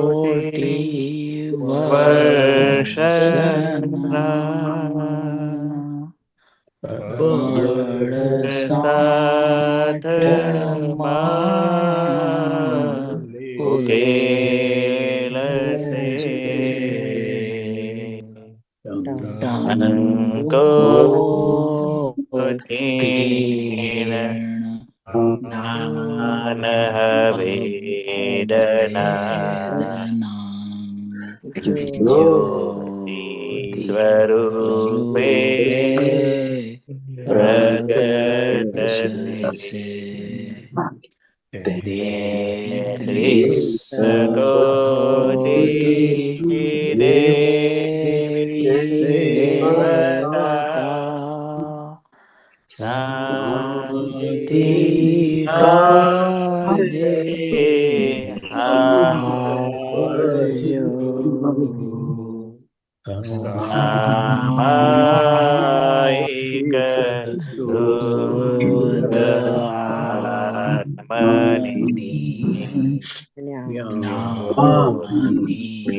કોટી વર્ષના વરસાદમાં ઉકેલશે ટંકોતીર્ણ જ્ઞાન વેદના જ્યોતિ સ્વરૂપે પ્રગટશે તેત્રીસ કોટી દેવી દેવતા શાંતિ કાજે આવજો સામાયિક આત્મની જ્ઞાની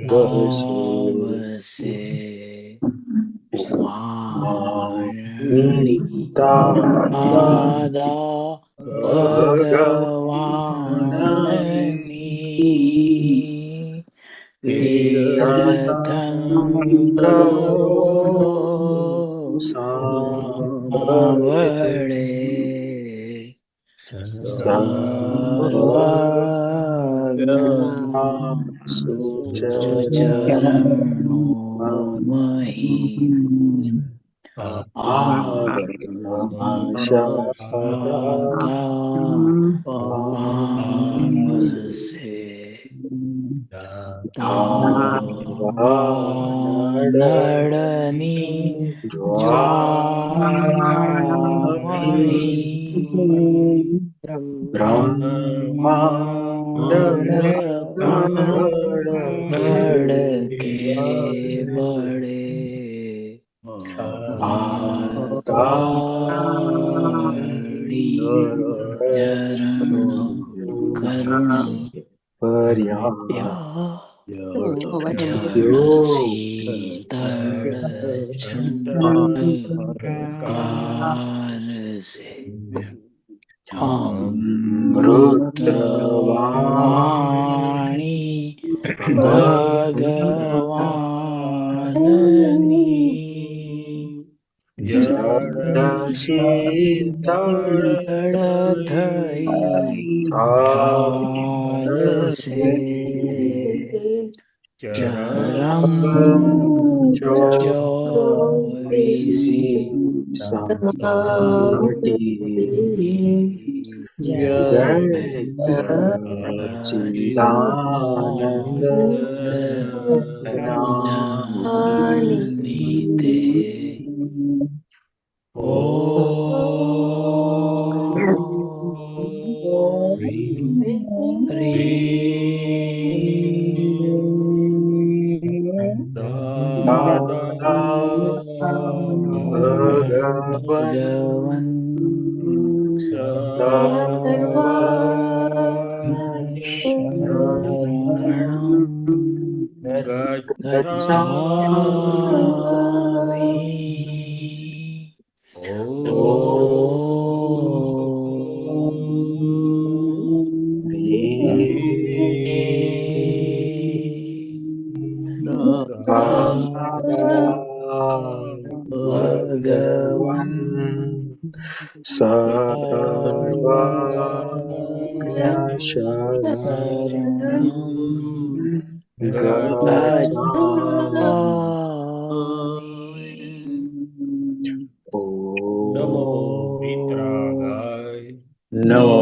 પૂર્વસે દાદા ભગવાનની તીર્થંકરો સાંભળે સર્વજ્ઞ સુચરણો મહી પાવસે નળની જ્વાળામયી ભડકે બળે વાતાળી ચરણ કરુણા શીતળ ચંદ્રકારસે અમૃતવાણી ભગવાનની શીતળ થઈ આવશે ચરમ ચોવીસી સમાટી જય સચ્ચિદાનંદ નિતે ભગવન ભગવાન સર્વજ્ઞ નમો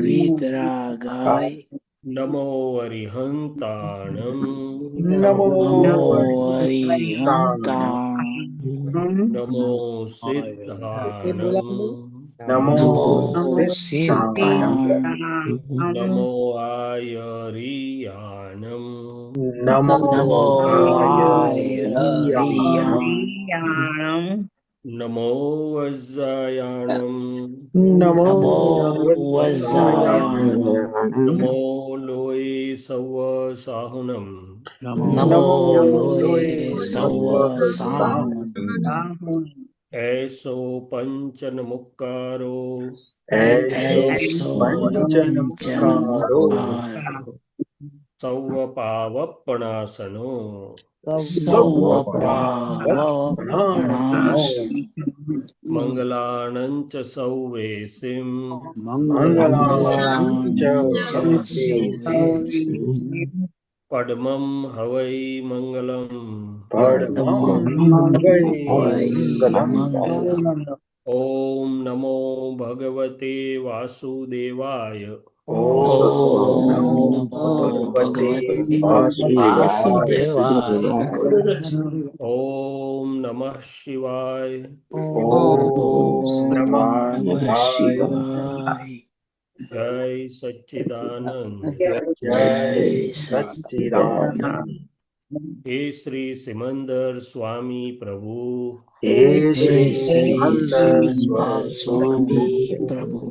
વિતરાગાય નમો અરિહંતાણમ નમો અરિહંતાણમ નમો સિદ્ધાણમ નમો સિદ્ધાણમ નમો આયરિયાણમ નમો નમો રાય હરિયાણ હરિયાણમ નમો વજ્રાયાણમ નમો નમો વત્સાયાણ વજ્રાયાણ નમો લોય સવ સાહુનમ નમો લોય લોય સવ સાહુણ સાહુણ એસો પંચન મુક્કારો એસો એસો પંચન પંચન મુક્કાર સૌ પાવપણાસનો સૌ પાવપણાસનો પાવપણાસ મંગલાણં ચ સૌવેસિમ મંગલાણં ચ મંગલાંચ પડમં હવૈ મંગલમ પડમં વૈ મંગલમ મંગલમ ઓમ નમો ભગવતે વાસુદેવાય ઓમ ઓમ નમો નમો ભગવતે ભગવતે વાસુદેવાય વાસુદેવાય ઓમ નમઃ શિવાય ઓમ ઓમ નમઃ નમઃ શિવાય શિવાય જય સચ્ચિદાનંદ જય જય સચ્ચિદાનંદ હે શ્રી સિમંદર સ્વામી પ્રભુ હે શ્રી શ્રી શ્રી સિમંદર સિમંદર સ્વામી પ્રભુ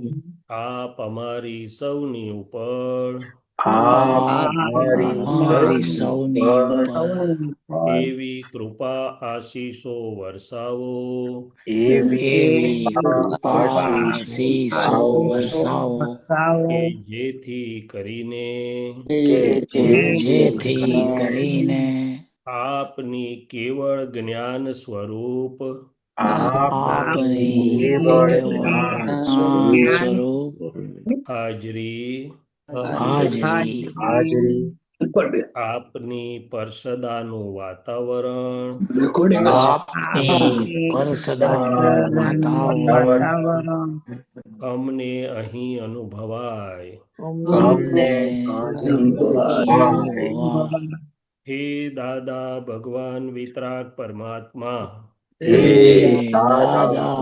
આપ અમારી સૌની ઉપર આપ આપ અમારી અમારી સૌની ઉપર ઉપર એવી કૃપા આશીષો વરસાવો એવી કૃપા આશીષો આશીષો વરસાવો કે જેથી કરીને કે જેથી કરીને આપની કેવળ જ્ઞાન સ્વરૂપ આપની આપની કેવળ કેવળ જ્ઞાન જ્ઞાન સ્વરૂપ સ્વરૂપ હાજરી હાજરી હાજરી આપની પરસદાનું વાતાવરણ આપની પરસદાનું વાતાવરણ અમને અહીં અનુભવાય અમને અનુભવાય અનુભવાય હે દાદા ભગવાન વિતરાગ પરમાત્મા હે દાદા દાદા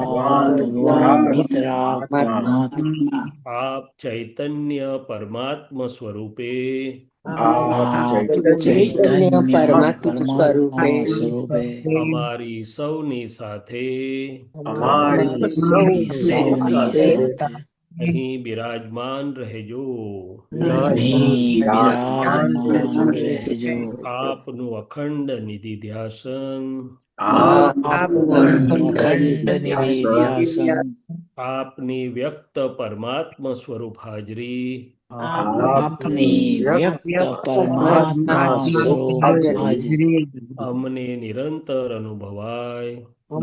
ભગવાન વિતરાગ પરમાત્મા આપ ચૈતન્ય પરમાત્મ સ્વરૂપે આપ આપ ચૈતન્ય ચૈતન્ય પરમાત્મા સ્વરૂપે અમારી સૌની સાથે અમારી સૌની સાથે સાથે અહીં બિરાજમાન રહેજો અહીં બિરાજમાન રહેજો આપનું અખંડ નિધિ ધ્યાસન આપનું અખંડ નિધિધ્યાસન આપની વ્યક્ત પરમાત્મ સ્વરૂપ હાજરી આપની વ્યક્ત પરમાત્મા સ્વરૂપ હાજરી અમને નિરંતર અનુભવાય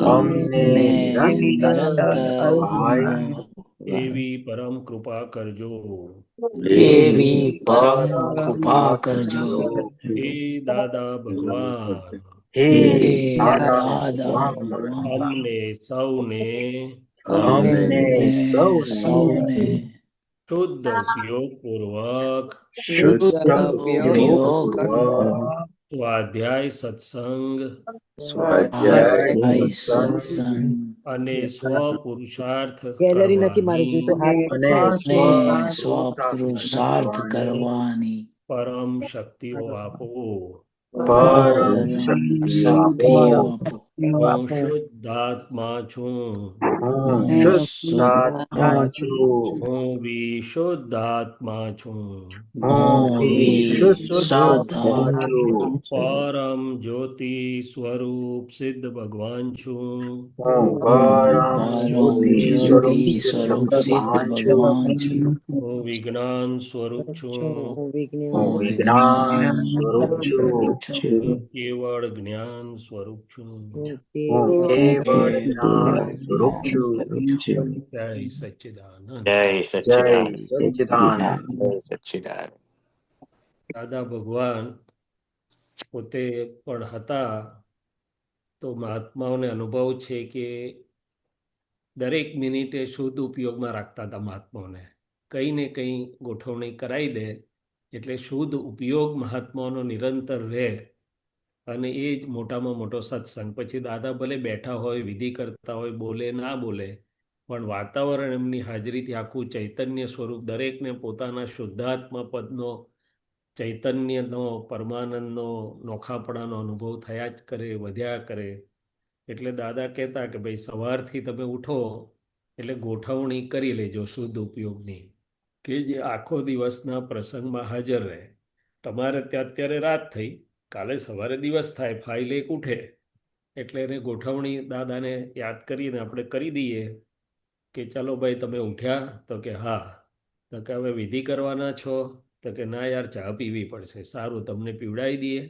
અમને નિરંતર અનુભવાય એવી પરમ કૃપા કરજો એવી પરમ કૃપા કરજો હે દાદા ભગવાન હે હે દાદા દાદા ભગવાન ભગવાન અમને સૌને અમને સૌને શુદ્ધ ઉપયોગ પૂર્વક શુદ્ધ ઉપયોગ સ્વાધ્યાય સત્સંગ સ્વાધ્યાય સત્સંગ સત્સંગ અને સ્વપુરુષાર્થ ગેલેરી નથી મારી કરવાની જોતો હાથ અને અને સ્વપુરુષાર્થ કરવાની પરમ શક્તિઓ આપો પરમ શક્તિઓ આપો હું શુદ્ધાત્મા છું હું શુદ્ધાત્મા છું હું વિશુદ્ધાત્મા છું હું વિશુદ્ધાત્મા છું પરમ જ્યોતિ સ્વરૂપ સિદ્ધ ભગવાન છું હું પરમ જ્યોતિ સ્વરૂપ સ્વરૂપ સિદ્ધ સિદ્ધ ભગવાન છું ભગવાન છું હું વિજ્ઞાન સ્વરૂપ છું હું વિજ્ઞાન વિજ્ઞાન સ્વરૂપ છું હું કેવળ જ્ઞાન સ્વરૂપ છું હું કેવળ જ્ઞાન સ્વરૂપ છું જય સચ્ચિદાનંદ જય સચ્ચિદાનંદ દાદા ભગવાન પોતે પણ હતા તો મહાત્માઓને અનુભવ છે કે દરેક મિનિટે શુદ્ધ ઉપયોગમાં રાખતા હતા મહાત્માઓને કંઈ ને કંઈ ગોઠવણી કરાવી દે એટલે શુદ્ધ ઉપયોગ મહાત્માઓનો નિરંતર રહે અને એ જ મોટામાં મોટો સત્સંગ. પછી દાદા ભલે બેઠા હોય, વિધિ કરતા હોય, બોલે ના બોલે, પણ વાતાવરણ એમની હાજરીથી આખું ચૈતન્ય સ્વરૂપ દરેકને પોતાના શુદ્ધાત્મા પદનો ચૈતન્યનો, પરમાનંદનો, નોખાપણાનો અનુભવ થયા જ કરે, વધ્યા કરે. એટલે દાદા કહેતા કે ભાઈ સવારથી તમે ઉઠો એટલે ગોઠવણી કરી લેજો શુદ્ધ ઉપયોગની, કે જે આખો દિવસના પ્રસંગમાં હાજર રહે. તમારે ત્યાં અત્યારે રાત થઈ, કાલે સવારે દિવસ થાય, ફાઇલ એક ઉઠે એટલે એને ગોઠવણી દાદાને યાદ કરીને આપણે કરી દઈએ કે ચાલો ભાઈ તમે ઉઠ્યા? તો કે હા. તો કે હવે વિધિ કરવાના છો? તો કે ના યાર, ચા પીવી પડશે. સારું, તમને પીવડાવી દઈએ,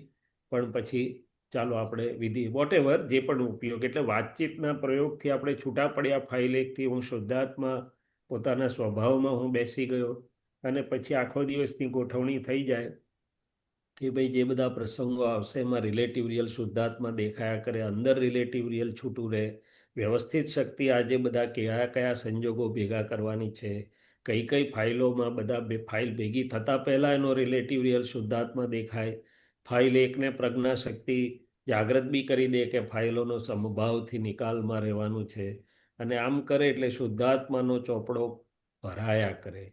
પણ પછી ચાલો આપણે વિધિ વોટેવર જે પણ ઉપયોગ. એટલે વાતચીતના પ્રયોગથી આપણે છૂટા પડ્યા ફાઇલ એકથી. હું શુદ્ધાત્મા પોતાના સ્વભાવમાં હું બેસી ગયો, અને પછી આખો દિવસની ગોઠવણી થઈ જાય કે ભાઈ જે બધા પ્રસંગો આવશે એમાં રિલેટિવ રિયલ શુદ્ધાત્મા દેખાયા કરે, અંદર રિલેટિવ રિયલ છૂટું રહે. વ્યવસ્થિત શક્તિ આજે બધા કયા કયા સંજોગો ભેગા કરવાની છે, કઈ કઈ ફાઇલોમાં બધા ફાઇલ ભેગી થતાં પહેલાં એનો રિલેટિવ રિયલ શુદ્ધાત્મા દેખાય. ફાઇલ એકને પ્રજ્ઞા શક્તિ જાગૃત બી કરી દે કે ફાઇલોનો સમભાવથી નિકાલમાં રહેવાનું છે. અને આમ કરે એટલે શુદ્ધાત્માનો ચોપડો ભરાયા કરે.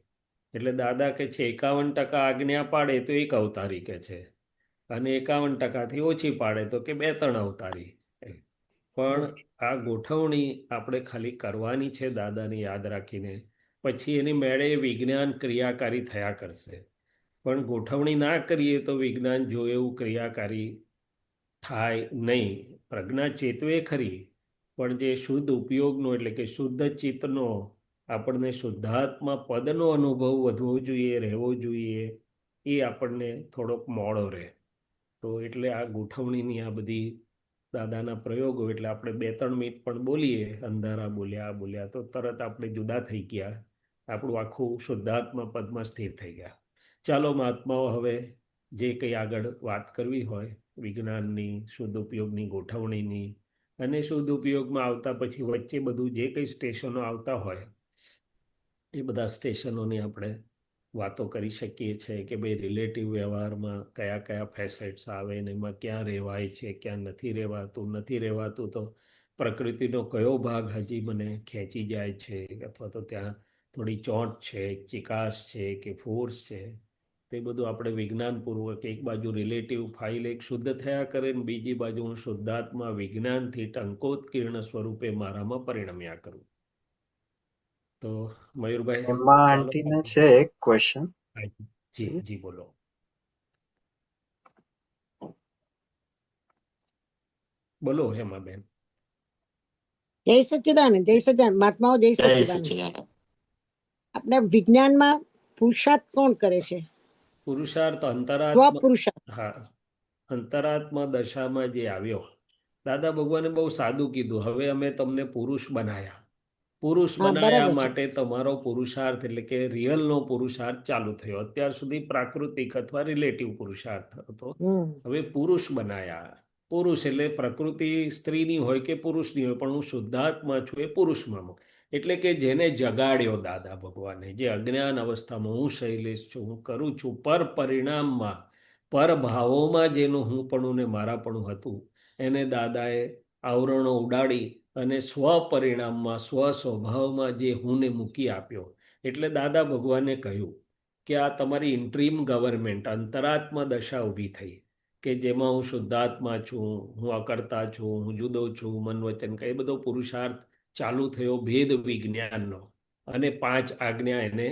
એટલે દાદા કે છે 51% આજ્ઞા પાડે તો એક અવતારી કે છે, અને 51%થી ઓછી પાડે તો કે 2-3 અવતારી. પણ આ ગોઠવણી આપણે ખાલી કરવાની છે દાદાને યાદ રાખીને. પછી એની મેળે વિજ્ઞાન ક્રિયાકારી થયા કરશે. પણ ગોઠવણી ના કરીએ તો વિજ્ઞાન જો એવું ક્રિયાકારી થાય નહીં. પ્રજ્ઞા ચેતવે ખરી, પણ જે શુદ્ધ ઉપયોગનો એટલે કે શુદ્ધ ચિત્તનો આપણને શુદ્ધાત્મા પદનો અનુભવ વધવો જોઈએ, રહેવો જોઈએ, એ આપણને થોડોક મોડો રહે. તો એટલે આ ગોઠવણીની આ બધી દાદાના પ્રયોગો, એટલે આપણે 2-3 મિનિટ પણ બોલીએ, અંધારા બોલ્યા તો તરત આપણે જુદા થઈ ગયા, આપણું આખું શુદ્ધાત્મા પદમાં સ્થિર થઈ ગયા. ચાલો મહાત્માઓ, હવે જે કંઈ આગળ વાત કરવી હોય વિજ્ઞાનની, શુદ્ધ ઉપયોગની, ગોઠવણીની, અને શુદ્ધ ઉપયોગમાં આવતા પછી વચ્ચે બધું જે કંઈ સ્ટેશનો આવતા હોય એ બધા સ્ટેશનોની આપણે વાતો કરી શકીએ છીએ કે ભાઈ રિલેટિવ વ્યવહારમાં કયા કયા ફેસેટ્સ આવે ને એમાં ક્યાં રહેવાય છે, ક્યાં નથી રહેવાતું. તો પ્રકૃતિનો કયો ભાગ હજી મને ખેંચી જાય છે, અથવા તો ત્યાં થોડી ચોંટ છે, ચિકાસ છે કે ફોર્સ છે, તે બધું આપણે વિજ્ઞાનપૂર્વક, એક બાજુ રિલેટિવ ફાઇલ એક શુદ્ધ થયા કરે ને બીજી બાજુ હું શુદ્ધાત્મા વિજ્ઞાનથી ટંકોત્કીર્ણ સ્વરૂપે મારામાં પરિણમ્યા કરું. તો મયુરભાઈ, એમાં ચાલો. આંટીને છે એક ક્વેશ્ચન. જી બોલો. બોલો હેમાબેન. જય સચ્ચિદાનંદ, જય સચ્ચિદાનંદ મહાત્માઓ, જય સચ્ચિદાનંદ. આપણે વિજ્ઞાનમાં પુરુષાર્થ કોણ કરે છે? પુરુષાર્થ અંતરાત્મા. પુરુષાર્થ. હા, અંતરાત્મા દશામાં જે આવ્યો, દાદા ભગવાને બહુ સાદું કીધું. હવે અમે તમને પુરુષ બનાયા. પુરુષ બનાયા માટે તમારો પુરુષાર્થ એટલે કે રિયલનો પુરુષાર્થ ચાલુ થયો. અત્યાર સુધી પ્રાકૃતિક અથવા રિલેટિવ પુરુષાર્થ હતો. હવે પુરુષ બનાયા. પુરુષ એટલે પ્રકૃતિ સ્ત્રીની હોય કે પુરુષની હોય, પણ હું શુદ્ધાત્મા છું એ પુરુષમાં. એટલે કે જેને જગાડ્યો દાદા ભગવાને, જે અજ્ઞાન અવસ્થામાં હું શૈલેષ છું, હું કરું છું, પર પરિણામમાં, પર ભાવોમાં જેનું હું પણ ને મારા પણ હતું, એને દાદાએ આવરણો ઉડાડી અને સ્વપરિણામમાં, સ્વ સ્વભાવમાં જે હુંને મૂકી આપ્યો. એટલે દાદા ભગવાને કહ્યું કે આ તમારી ઇન્ટ્રીમ ગવર્મેન્ટ અંતરાત્મા દશા ઊભી થઈ, કે જેમાં હું શુદ્ધાત્મા છું, હું અકર્તા છું, હું જુદો છું, મન વચન એ બધો પુરુષાર્થ ચાલુ થયો ભેદ વિજ્ઞાનનો. અને 5 આજ્ઞા એને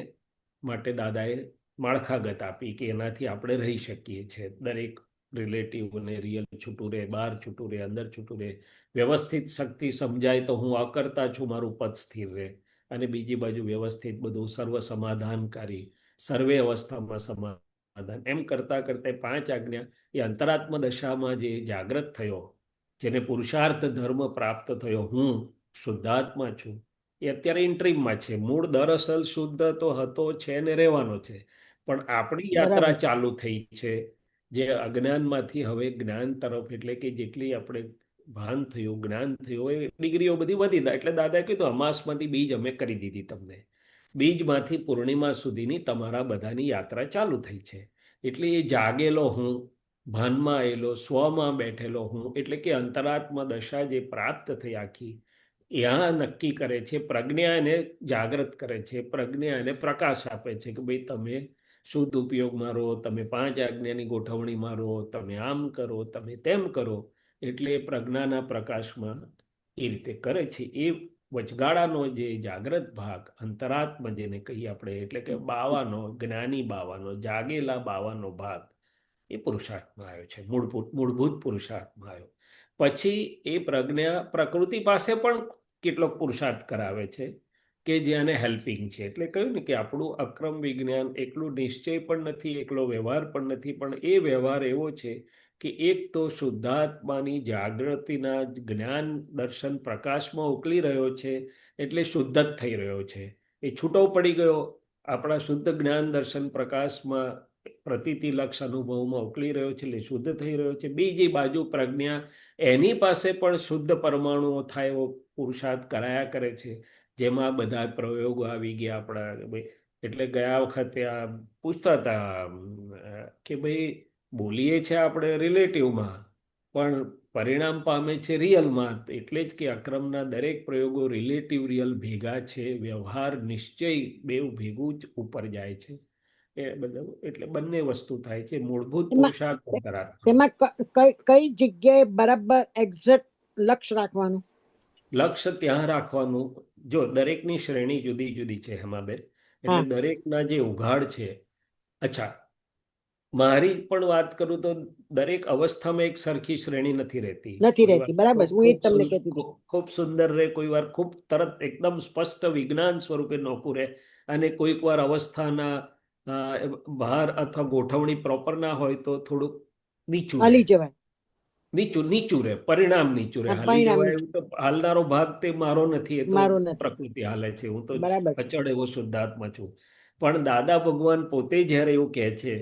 માટે દાદાએ માળખાગત આપી કે એનાથી આપણે રહી શકીએ છીએ. દરેક રિલેટિવ અને રિયલ છૂટું રહે, બહાર છૂટું રહે, અંદર છૂટું રહે. વ્યવસ્થિત શક્તિ સમજાય તો હું અકર્તા છું, મારું પદ સ્થિર રહે. અને બીજી બાજુ વ્યવસ્થિત બધું સર્વ સમાધાનકારી, સર્વે અવસ્થામાં સમાધાન. એમ કરતાં કરતાં 5 આજ્ઞા એ અંતરાત્મ દશામાં જે જાગૃત થયો, જેને પુરુષાર્થ ધર્મ પ્રાપ્ત થયો, હું શુદ્ધાત્મા છું, એ અત્યારે ઇન્ટ્રીમમાં છે. મૂળ દરઅસલ શુદ્ધ તો હતો, છે ને રહેવાનો છે. પણ આપણી યાત્રા ચાલુ થઈ છે, જે અજ્ઞાનમાંથી હવે જ્ઞાન તરફ. એટલે કે જેટલી આપણે ભાન થયું, જ્ઞાન થયું, એ ડિગ્રીઓ બધી વધી. એટલે દાદાએ કીધું અમાસમાંથી બીજ અમે કરી દીધી તમને. બીજમાંથી પૂર્ણિમા સુધીની તમારા બધાની યાત્રા ચાલુ થઈ છે. એટલે એ જાગેલો હું, ભાનમાં આવેલો, સ્વમાં બેઠેલો હું, એટલે કે અંતરાત્મા દશા જે પ્રાપ્ત થઈ આખી, ત્યાં નક્કી કરે છે. પ્રજ્ઞા એને જાગૃત કરે છે, પ્રજ્ઞા એને પ્રકાશ આપે છે કે ભાઈ તમે શુદ્ધ ઉપયોગ મારો, તમે 5 આજ્ઞાની ગોઠવણી મારો, તમે આમ કરો, તમે તેમ કરો, એટલે પ્રજ્ઞાના પ્રકાશમાં એ રીતે કરે છે. એ વચગાળાનો જે જાગ્રત ભાગ, અંતરાત્મા જેને કહીએ આપણે, એટલે કે બાવાનો, જ્ઞાની બાવાનો, જાગેલા બાવાનો ભાગ, એ પુરુષાર્થમાં આવ્યો છે, મૂળભૂત પુરુષાર્થમાં આવ્યો. પછી એ પ્રજ્ઞા પ્રકૃતિ પાસે પણ કેટલોક પુરુષાર્થ કરાવે છે કે જેને હેલ્પિંગ છે. એટલે કહ્યું ને કે આપણું અક્રમ વિજ્ઞાન એકલું નિશ્ચય પણ નથી, એકલો વ્યવહાર પણ નથી, પણ એ વ્યવહાર એવો છે કે એક તો શુદ્ધાત્માની જાગૃતિના જ્ઞાન દર્શન પ્રકાશમાં ઉકલી રહ્યો છે, એટલે શુદ્ધ જ થઈ રહ્યો છે. એ છૂટો પડી ગયો આપણા શુદ્ધ જ્ઞાન દર્શન પ્રકાશમાં, પ્રતીતિલક્ષ અનુભવમાં ઉકલી રહ્યો છે, એટલે શુદ્ધ થઈ રહ્યો છે. બીજી બાજુ પ્રજ્ઞા એની પાસે પણ શુદ્ધ પરમાણુઓ થાય એવો પુરુષાર્થ કરાયા કરે છે, જેમાં બધા પ્રયોગો આવી ગયા આપણા. એટલે ગયા વખતે આ પૂછતા હતા કે ભાઈ બોલીએ છે આપણે રિલેટિવમાં, પણ પરિણામ પામે છે રિયલમાં. એટલે જ કે અક્રમના દરેક પ્રયોગો રિલેટિવ રિયલ ભેગા છે, વ્યવહાર નિશ્ચય બેવ ભેગું જ ઉપર જાય છે. એ બધું એટલે બંને વસ્તુ થાય છે. મૂળભૂત પુરુષાર્થ અંતરાત્મા. તેમાં કઈ જગ્યાએ બરાબર એક્ઝેક્ટ લક્ષ્ય રાખવાનું? લક્ષ્ય ત્યાં રાખવાનું, જો દરેકની શ્રેણી જુદી જુદી છે હેમાબેન, એટલે દરેકના જે ઉઘાડ છે. અચ્છા, મારી પણ વાત કરું તો દરેક અવસ્થામાં એક સરખી શ્રેણી નથી રહેતી. બરાબર, હું એ તમને કહેતી હતી. ખૂબ સુંદર રહે, કોઈ વાર ખૂબ તરત એકદમ સ્પષ્ટ વિજ્ઞાન સ્વરૂપે નોકું રહે, અને કોઈક વાર અવસ્થાના બહાર અથવા ગોઠવણી પ્રોપર ના હોય તો થોડુંક નીચું હાલી જવાય, નીચું રહે, પરિણામ નીચું રહે. હાલી જવાય એવું તો હાલનારો ભાગ તે મારો નથી, એ તો પ્રકૃતિ હાલે છે. હું તો અચળ એવો શુદ્ધાત્મા છું. પણ દાદા ભગવાન પોતે જ્યારે એવું કહે છે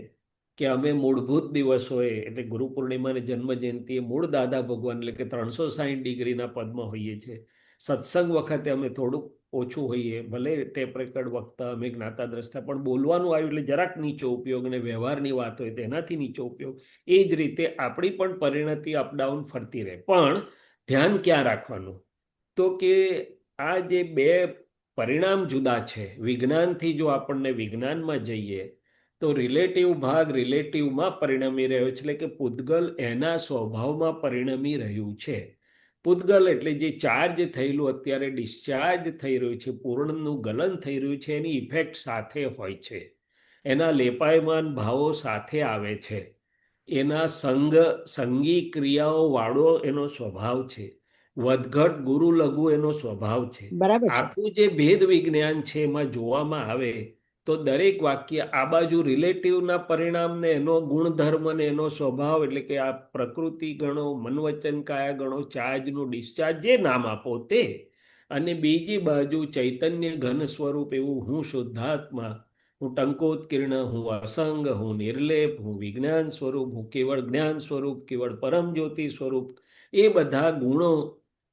કે અમે મૂળભૂત દિવસોએ, એટલે ગુરુ પૂર્ણિમાની જન્મ જયંતિએ મૂળ દાદા ભગવાન એટલે કે 360 ડિગ્રીના પદમાં હોઈએ છીએ. સત્સંગ વખતે અમે થોડુંક ઓછું હોઈએ, ભલે ટેપ રેકર્ડ વખતા અમે જ્ઞાતા દ્રષ્ટા, પણ બોલવાનું આવ્યું એટલે જરાક નીચો ઉપયોગ, અને વ્યવહારની વાત હોય તેનાથી નીચો ઉપયોગ. એ જ રીતે આપણી પણ પરિણતિ અપડાઉન ફરતી રહે. પણ ધ્યાન ક્યાં રાખવાનું? તો કે આ જે બે પરિણામ જુદા છે. વિજ્ઞાનથી જો આપણને વિજ્ઞાનમાં જઈએ તો રિલેટિવ ભાગ રિલેટિવમાં પરિણમી રહ્યો છે, એટલે કે પૂતગલ એના સ્વભાવમાં પરિણમી રહ્યું છે. પૂતગલ એટલે જે ચાર્જ થયેલું અત્યારે ડિસ્ચાર્જ થઈ રહ્યું છે, પૂર્ણનું ગલન થઈ રહ્યું છે, એની ઇફેક્ટ સાથે હોય છે, એના લેપાયમાન ભાવો સાથે આવે છે, એના સંગી ક્રિયાઓ વાળો એનો સ્વભાવ છે, વધઘટ ગુરુ લઘુ એનો સ્વભાવ છે. આખું જે ભેદ વિજ્ઞાન છે એમાં જોવામાં આવે તો દરેક વાક્ય આ બાજુ રિલેટિવના પરિણામને, એનો ગુણધર્મ ને એનો સ્વભાવ, એટલે કે આ પ્રકૃતિ ગણો, મનવચન કાયા ગણો, ચાર્જનું ડિસ્ચાર્જ, જે નામ આપો તે, અને બીજી બાજુ ચૈતન્ય ઘન સ્વરૂપ એવું હું શુદ્ધાત્મા, હું ટંકોત્કીર્ણ, હું અસંગ, હું નિર્લેપ, હું વિજ્ઞાન સ્વરૂપ, હું કેવળ જ્ઞાન સ્વરૂપ, કેવળ પરમ જ્યોતિ સ્વરૂપ. એ બધા ગુણો,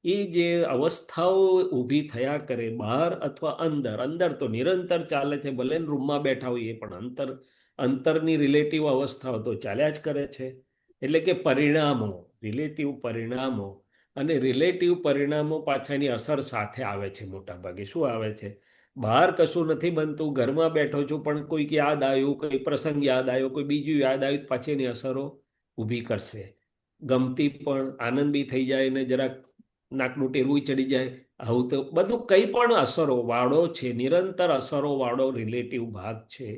એ જે અવસ્થાઓ ઊભી થયા કરે બહાર અથવા અંદર તો નિરંતર ચાલે છે, ભલે રૂમમાં બેઠા હોઈએ પણ અંતરની રિલેટિવ અવસ્થાઓ તો ચાલ્યા જ કરે છે. એટલે કે પરિણામો, રિલેટિવ પરિણામો, અને રિલેટિવ પરિણામો પાછાની અસર સાથે આવે છે. મોટા ભાગે શું આવે છે? બહાર કશું નથી બનતું, ઘરમાં બેઠો છું પણ કોઈક યાદ આવ્યું, કોઈ પ્રસંગ યાદ આવ્યો, કોઈ બીજું યાદ આવ્યું, પાછી એની અસરો ઊભી કરશે. ગમતી પણ આનંદી થઈ જાય ને જરાક નાકનું ટેરવું ચડી જાય, આવું તો બધું કંઈ પણ અસરો વાળો છે, નિરંતર અસરો વાળો રિલેટિવ ભાગ છે.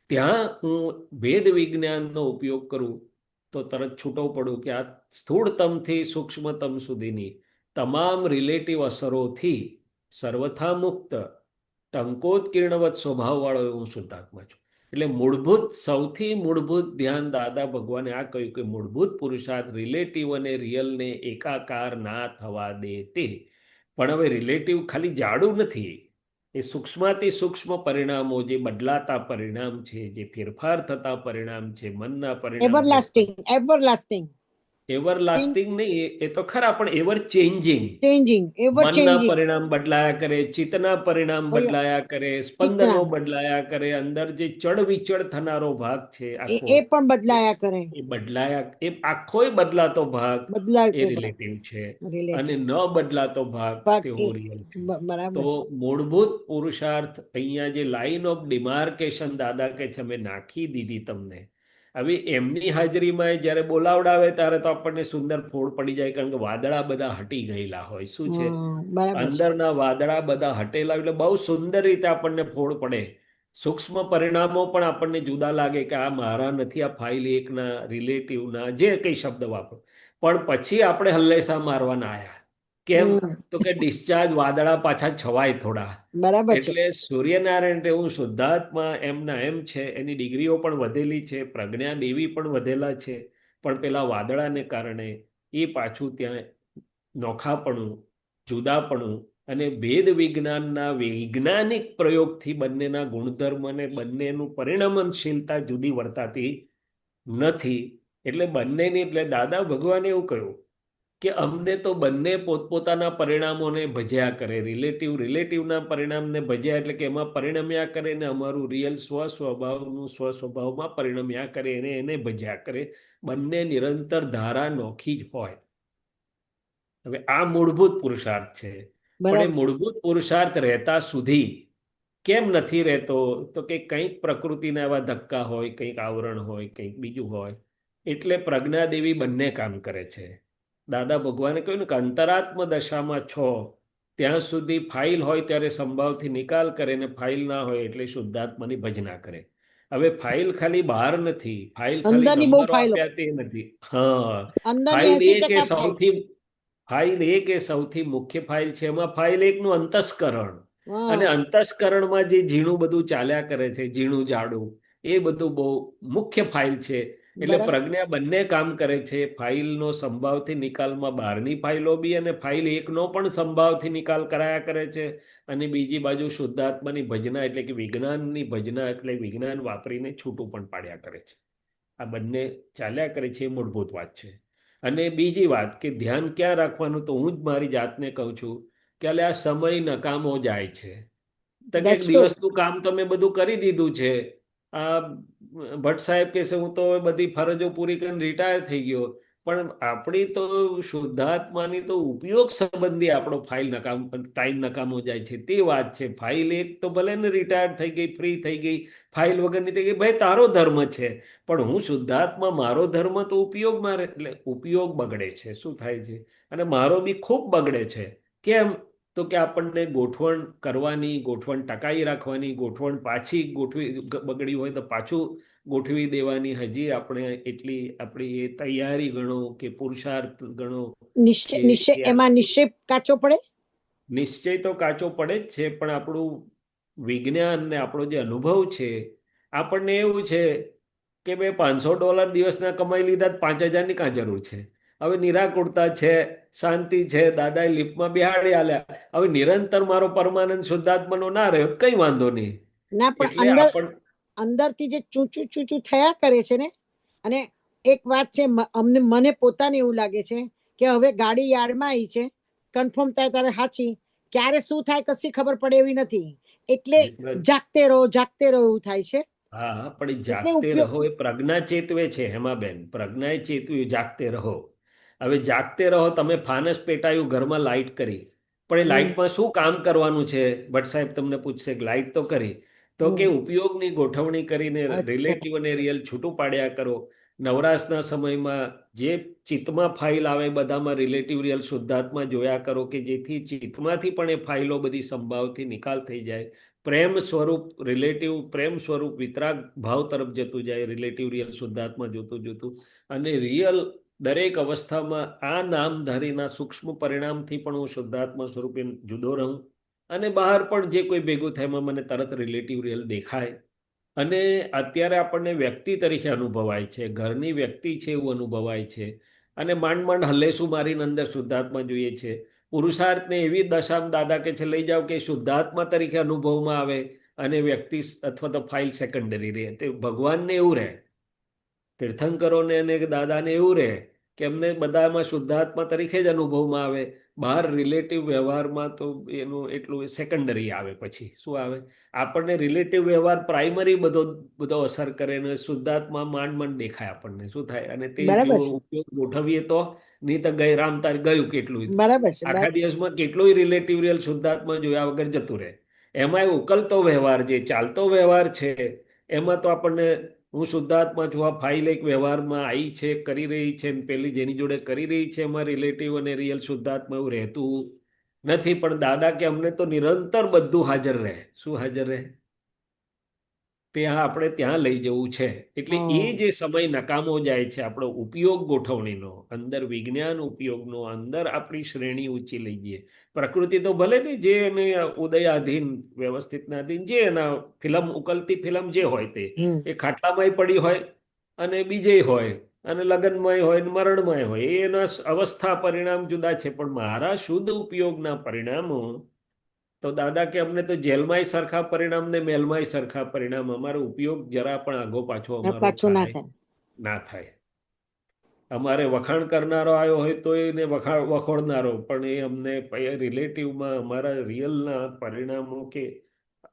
ત્યાં હું ભેદ વિજ્ઞાનનો ઉપયોગ કરું તો તરત છૂટો પડું કે આ સ્થૂળતમથી સૂક્ષ્મતમ સુધીની તમામ રિલેટિવ અસરોથી સર્વથા મુક્ત ટંકોત્કીર્ણવત સ્વભાવવાળો હું શુદ્ધાત્મા છું. એટલે મૂળભૂત, સૌથી મૂળભૂત ધ્યાન દાદા ભગવાને આ કહ્યું કે મૂળભૂત પુરુષાર્થ રિલેટિવ અને રિયલને એકાકાર ના થવા દે તે. પણ હવે રિલેટિવ ખાલી જાડું નથી, એ સૂક્ષ્માતિ સૂક્ષ્મ પરિણામો, જે બદલાતા પરિણામ છે, જે ફેરફાર થતા પરિણામ છે, મનના પરિણામ, એવરલાસ્ટિંગ એવર લાસ્ટિંગ નહીં, એ તો ખરા, પણ એવર ચેન્જિંગ. ચેન્જિંગ એવર મનના ચેન્જિંગ પરિણામ બદલાયા કરે, ચિત્તના પરિણામ બદલાયા કરે, સ્પંદનો ચિત્તના. બદલાયા કરે, અંદર જે ચડ વિચળ થનારો ભાગ છે એ આખો, એ પણ બદલાયા કરે, એ બદલાયા, એ આખોય બદલાતો ભાગ એ બદલાતો રિલેટિવ છે, અને રિલેટિવ ન બદલાતો ભાગ તેઓ રિયલ છે. બરાબર તો છે. મૂળભૂત પુરુષાર્થ અહીંયા જે લાઈન ઓફ ડિમાર્કેશન દાદા કે છે અમે નાખી દીધી તમને. હવે એમની હાજરીમાં જ્યારે બોલાવડાવે ત્યારે તો આપણને સુંદર ફોડ પડી જાય, કારણ કે વાદળા બધા હટી ગયેલા હોય. શું છે? બરાબર છે. અંદરના વાદળા બધા હટેલા, એટલે બહુ સુંદર રીતે આપણને ફોડ પડે. સૂક્ષ્મ પરિણામો પણ આપણને જુદા લાગે કે આ મારા નથી, આ ફાઇલ એકના, રિલેટિવના, જે કંઈ શબ્દ વાપરો. પણ પછી આપણે હલ્લેસા મારવાના આયા. કેમ? તો કે ડિસ્ચાર્જ વાદળા પાછા છવાય થોડા. બરાબર છે. એટલે સૂર્યનારાયણ એવું શુદ્ધાત્મા એમના એમ છે, એની ડિગ્રીઓ પણ વધેલી છે, પ્રજ્ઞા દેવી પણ વધેલા છે, પણ પેલા વાદળાને કારણે એ પાછું ત્યાં નોખાપણું, જુદાપણું અને ભેદ વિજ્ઞાનના વૈજ્ઞાનિક પ્રયોગથી બંનેના ગુણધર્મ અને બંનેનું પરિણમનશીલતા જુદી વર્તાતી નથી. એટલે બંનેની, એટલે દાદા ભગવાને એવું કહ્યું કે અમને તો બંને પોતપોતાના પરિણામોને ભજ્યા કરે, રિલેટિવના પરિણામને ભજ્યા, એટલે કે એમાં પરિણમ્યા કરે, ને અમારું રિયલ સ્વસ્વભાવનું સ્વસ્વભાવમાં પરિણમ્યા કરે, એને ભજ્યા કરે. બંને નિરંતર ધારા નોખી જ હોય. હવે આ મૂળભૂત પુરુષાર્થ છે, પણ એ મૂળભૂત પુરુષાર્થ રહેતા સુધી કેમ નથી રહેતો? તો કે કંઈક પ્રકૃતિના એવા ધક્કા હોય, કંઈક આવરણ હોય, કંઈક બીજું હોય, એટલે પ્રજ્ઞાદેવી બંને કામ કરે છે. દાદા ભગવાને કહ્યું ને કે અંતરાત્મ દશામાં છો ત્યાં સુધી ફાઇલ હોય ત્યારે સંભાવથી નિકાલ કરે, ને ફાઇલ ના હોય એટલે શુદ્ધાત્માની ભજના કરે. હવે ફાઇલ ખાલી બહાર નથી, ફાઇલ ખાલી અંદરની બહુ નંબરો ફાઇલો, આપ્યા તે નથી. હા, અંદરની ફાઇલ 80% ફાઇલ એક એ સૌથી મુખ્ય ફાઇલ છે. એમાં ફાઇલ એકનું અંતસ્કરણ, અને અંતસ્કરણમાં જે ઝીણું બધું ચાલ્યા કરે છે, ઝીણું જાડું, એ બધું બહુ મુખ્ય ફાઇલ છે. એટલે પ્રજ્ઞા બંને કામ કરે છે. ફાઇલનો સંભાવથી નિકાલમાં બહારની ફાઇલો બી, અને ફાઇલ એકનો પણ સંભાવથી નિકાલ કરાયા કરે છે, અને બીજી બાજુ શુદ્ધાત્માની ભજના એટલે કે વિજ્ઞાનની ભજના, એટલે વિજ્ઞાન વાપરીને છૂટું પણ પાડ્યા કરે છે. આ બંને ચાલ્યા કરે છે, એ મૂળભૂત વાત છે. અને બીજી વાત કે ધ્યાન ક્યાં રાખવાનું, તો હું જ મારી જાતને કહું છું કે આ સમય નકામો જાય છે. તો કે દિવસનું કામ તો મેં બધું કરી દીધું છે. આ ભટ્ટ સાહેબ કહેશે હું તો બધી ફરજો પૂરી કરીને રિટાયર થઈ ગયો, પણ આપણી તો શુદ્ધાત્માની તો ઉપયોગ સંબંધી આપણો ટાઈમ નકામો જાય છે. તે વાત છે. ફાઇલ એક તો ભલે ને રિટાયર થઈ ગઈ, ફ્રી થઈ ગઈ, ફાઇલ વગરની થઈ ગઈ, ભાઈ તારો ધર્મ છે, પણ હું શુદ્ધાત્મા, મારો ધર્મ તો ઉપયોગમાં રહે, એટલે ઉપયોગ બગડે છે. શું થાય છે? અને મારો બી ખૂબ બગડે છે. કેમ? તો કે આપણને ગોઠવણ કરવાની, ગોઠવણ ટકાઈ રાખવાની, ગોઠવણ પાછી બગડી હોય તો પાછું ગોઠવી દેવાની, હજી આપણે એટલી આપણી એ તૈયારી ગણો કે પુરુષાર્થ ગણો. એમાં નિશ્ચય કાચો પડે. નિશ્ચય તો કાચો પડે જ છે, પણ આપણું વિજ્ઞાન ને આપણો જે અનુભવ છે, આપણને એવું છે કે ભાઈ $500 દિવસના કમાઈ લીધા, 5,000ની કાં જરૂર છે? હવે નિરાકુરતા છે, શાંતિ છે, દાદાએ લિફ્ટમાં બેહાડી આલ્યા. હવે નિરંતર મારો પરમાનંદ શુદ્ધાત્માનો ના રહ્યો, કઈ વાંધો નહીં. ના, પણ અંદરથી જે ચૂચું ચૂચું થયા કરે છે ને. અને એક વાત છે, મને પોતાને એવું લાગે છે કે હવે ગાડી યાર્ડમાં આવી છે, કન્ફર્મ થાય ત્યારે સાચી, ક્યારે શું થાય કશી ખબર પડે એવી નથી. એટલે જાગતે રહો એવું થાય છે. હા, પણ જાગતે રહો એ પ્રજ્ઞા ચેતવે છે. હેમાબેન, પ્રજ્ઞાએ ચેતવ્યું જાગતે રહો. હવે જાગતે રહો, તમે ફાનસ પેટાયું, ઘરમાં લાઇટ કરી, પણ એ લાઇટમાં શું કામ કરવાનું છે? ભટ્ટ સાહેબ તમને પૂછશે કે લાઇટ તો કરી, તો કે ઉપયોગની ગોઠવણી કરીને રિલેટિવ અને રિયલ છૂટું પાડ્યા કરો. નવરાશના સમયમાં જે ચિત્તમાં ફાઇલ આવે બધામાં રિલેટિવ રિયલ શુદ્ધાત્મા જોયા કરો, કે જેથી ચિત્તમાંથી પણ એ ફાઇલો બધી સંભાવથી નિકાલ થઈ જાય. પ્રેમ સ્વરૂપ રિલેટિવ, પ્રેમ સ્વરૂપ વિતરાગ ભાવ તરફ જતું જાય, રિલેટિવ રિયલ શુદ્ધાત્મા જોતું અને રિયલ દરેક અવસ્થામાં આ નામધારીના સૂક્ષ્મ પરિણામથી પણ હું શુદ્ધાત્મા સ્વરૂપે જુદો રહું, અને બહાર પણ જે કોઈ ભેગું થાય એમાં મને તરત રિલેટિવ રિયલ દેખાય. અને અત્યારે આપણને વ્યક્તિ તરીકે અનુભવાય છે, ઘરની વ્યક્તિ છે એવું અનુભવાય છે, અને માંડ હલ્લેસું મારીને અંદર શુદ્ધાત્મા જોઈએ છે. પુરુષાર્થને એવી દશામાં દાદા કે છે લઈ જાઓ કે શુદ્ધાત્મા તરીકે અનુભવમાં આવે, અને વ્યક્તિ અથવા તો ફાઇલ સેકન્ડરી રહે. તે ભગવાનને એવું રહે, તીર્થંકરોને અને દાદાને એવું રહે કે એમને બધામાં શુદ્ધાત્મા તરીકે જ અનુભવમાં આવે. બહાર રિલેટિવ વ્યવહારમાં તો એનું એટલું સેકન્ડરી આવે. પછી શું આવે, આપણને રિલેટિવ વ્યવહાર પ્રાઇમરી બધો અસર કરે ને શુદ્ધાત્મા માંડ દેખાય આપણને. શું થાય, અને તે જો બરાબર છે, ઉપયોગ ગોઠવીએ તો નહીં તો ગઈ રામ તાર ગયું કેટલું. બરાબર છે, આખા દિવસમાં કેટલું રિલેટિવ રિયલ શુદ્ધાત્મા જોયા વગર જતું રહે. એમાં ઉકલતો વ્યવહાર જે ચાલતો વ્યવહાર છે એમાં તો આપણને હું શુદ્ધાત્મા છું, આ ફાઇલ એક વ્યવહારમાં આવી છે, કરી રહી છે, ને પેલી જેની જોડે કરી રહી છે એમાં રિલેટિવ અને રિયલ શુદ્ધાત્મા એવું રહેતું નથી. પણ દાદા કે અમને તો નિરંતર બધું હાજર રહે. શું હાજર રહે? ત્યાં આપણે ત્યાં લઈ જવું છે. એટલે એ હમ જે સમય નકામો જાય છે આપણો ઉપયોગ ગોઠવણીનો, અંદર વિજ્ઞાન ઉપયોગનો, અંદર આપણી શ્રેણી ઊંચી લઈ જઈએ. પ્રકૃતિ તો ભલે ને જે એને ઉદયાધીન વ્યવસ્થિતના અધીન જે એના ફિલ્મ ઉકલતી ફિલ્મ જે હોય તે હમ એ ખાટલામાંય પડી હોય અને બીજે હોય અને લગ્નમાંય હોય ને મરણમાંય હોય. એના અવસ્થા પરિણામ જુદા છે, પણ મારા શુદ્ધ ઉપયોગના પરિણામો તો દાદા કે અમને તો જેલમાંય સરખા પરિણામ ને મેલમાંય સરખા પરિણામ. અમારો ઉપયોગ જરા પણ આગો પાછો અમારો પાછું ના થાય થાય. ના થાય. અમારે વખાણ કરનારો આવ્યો હોય તો એને વખોડનારો, પણ એ અમને રિલેટિવમાં અમારા રિયલના પરિણામો કે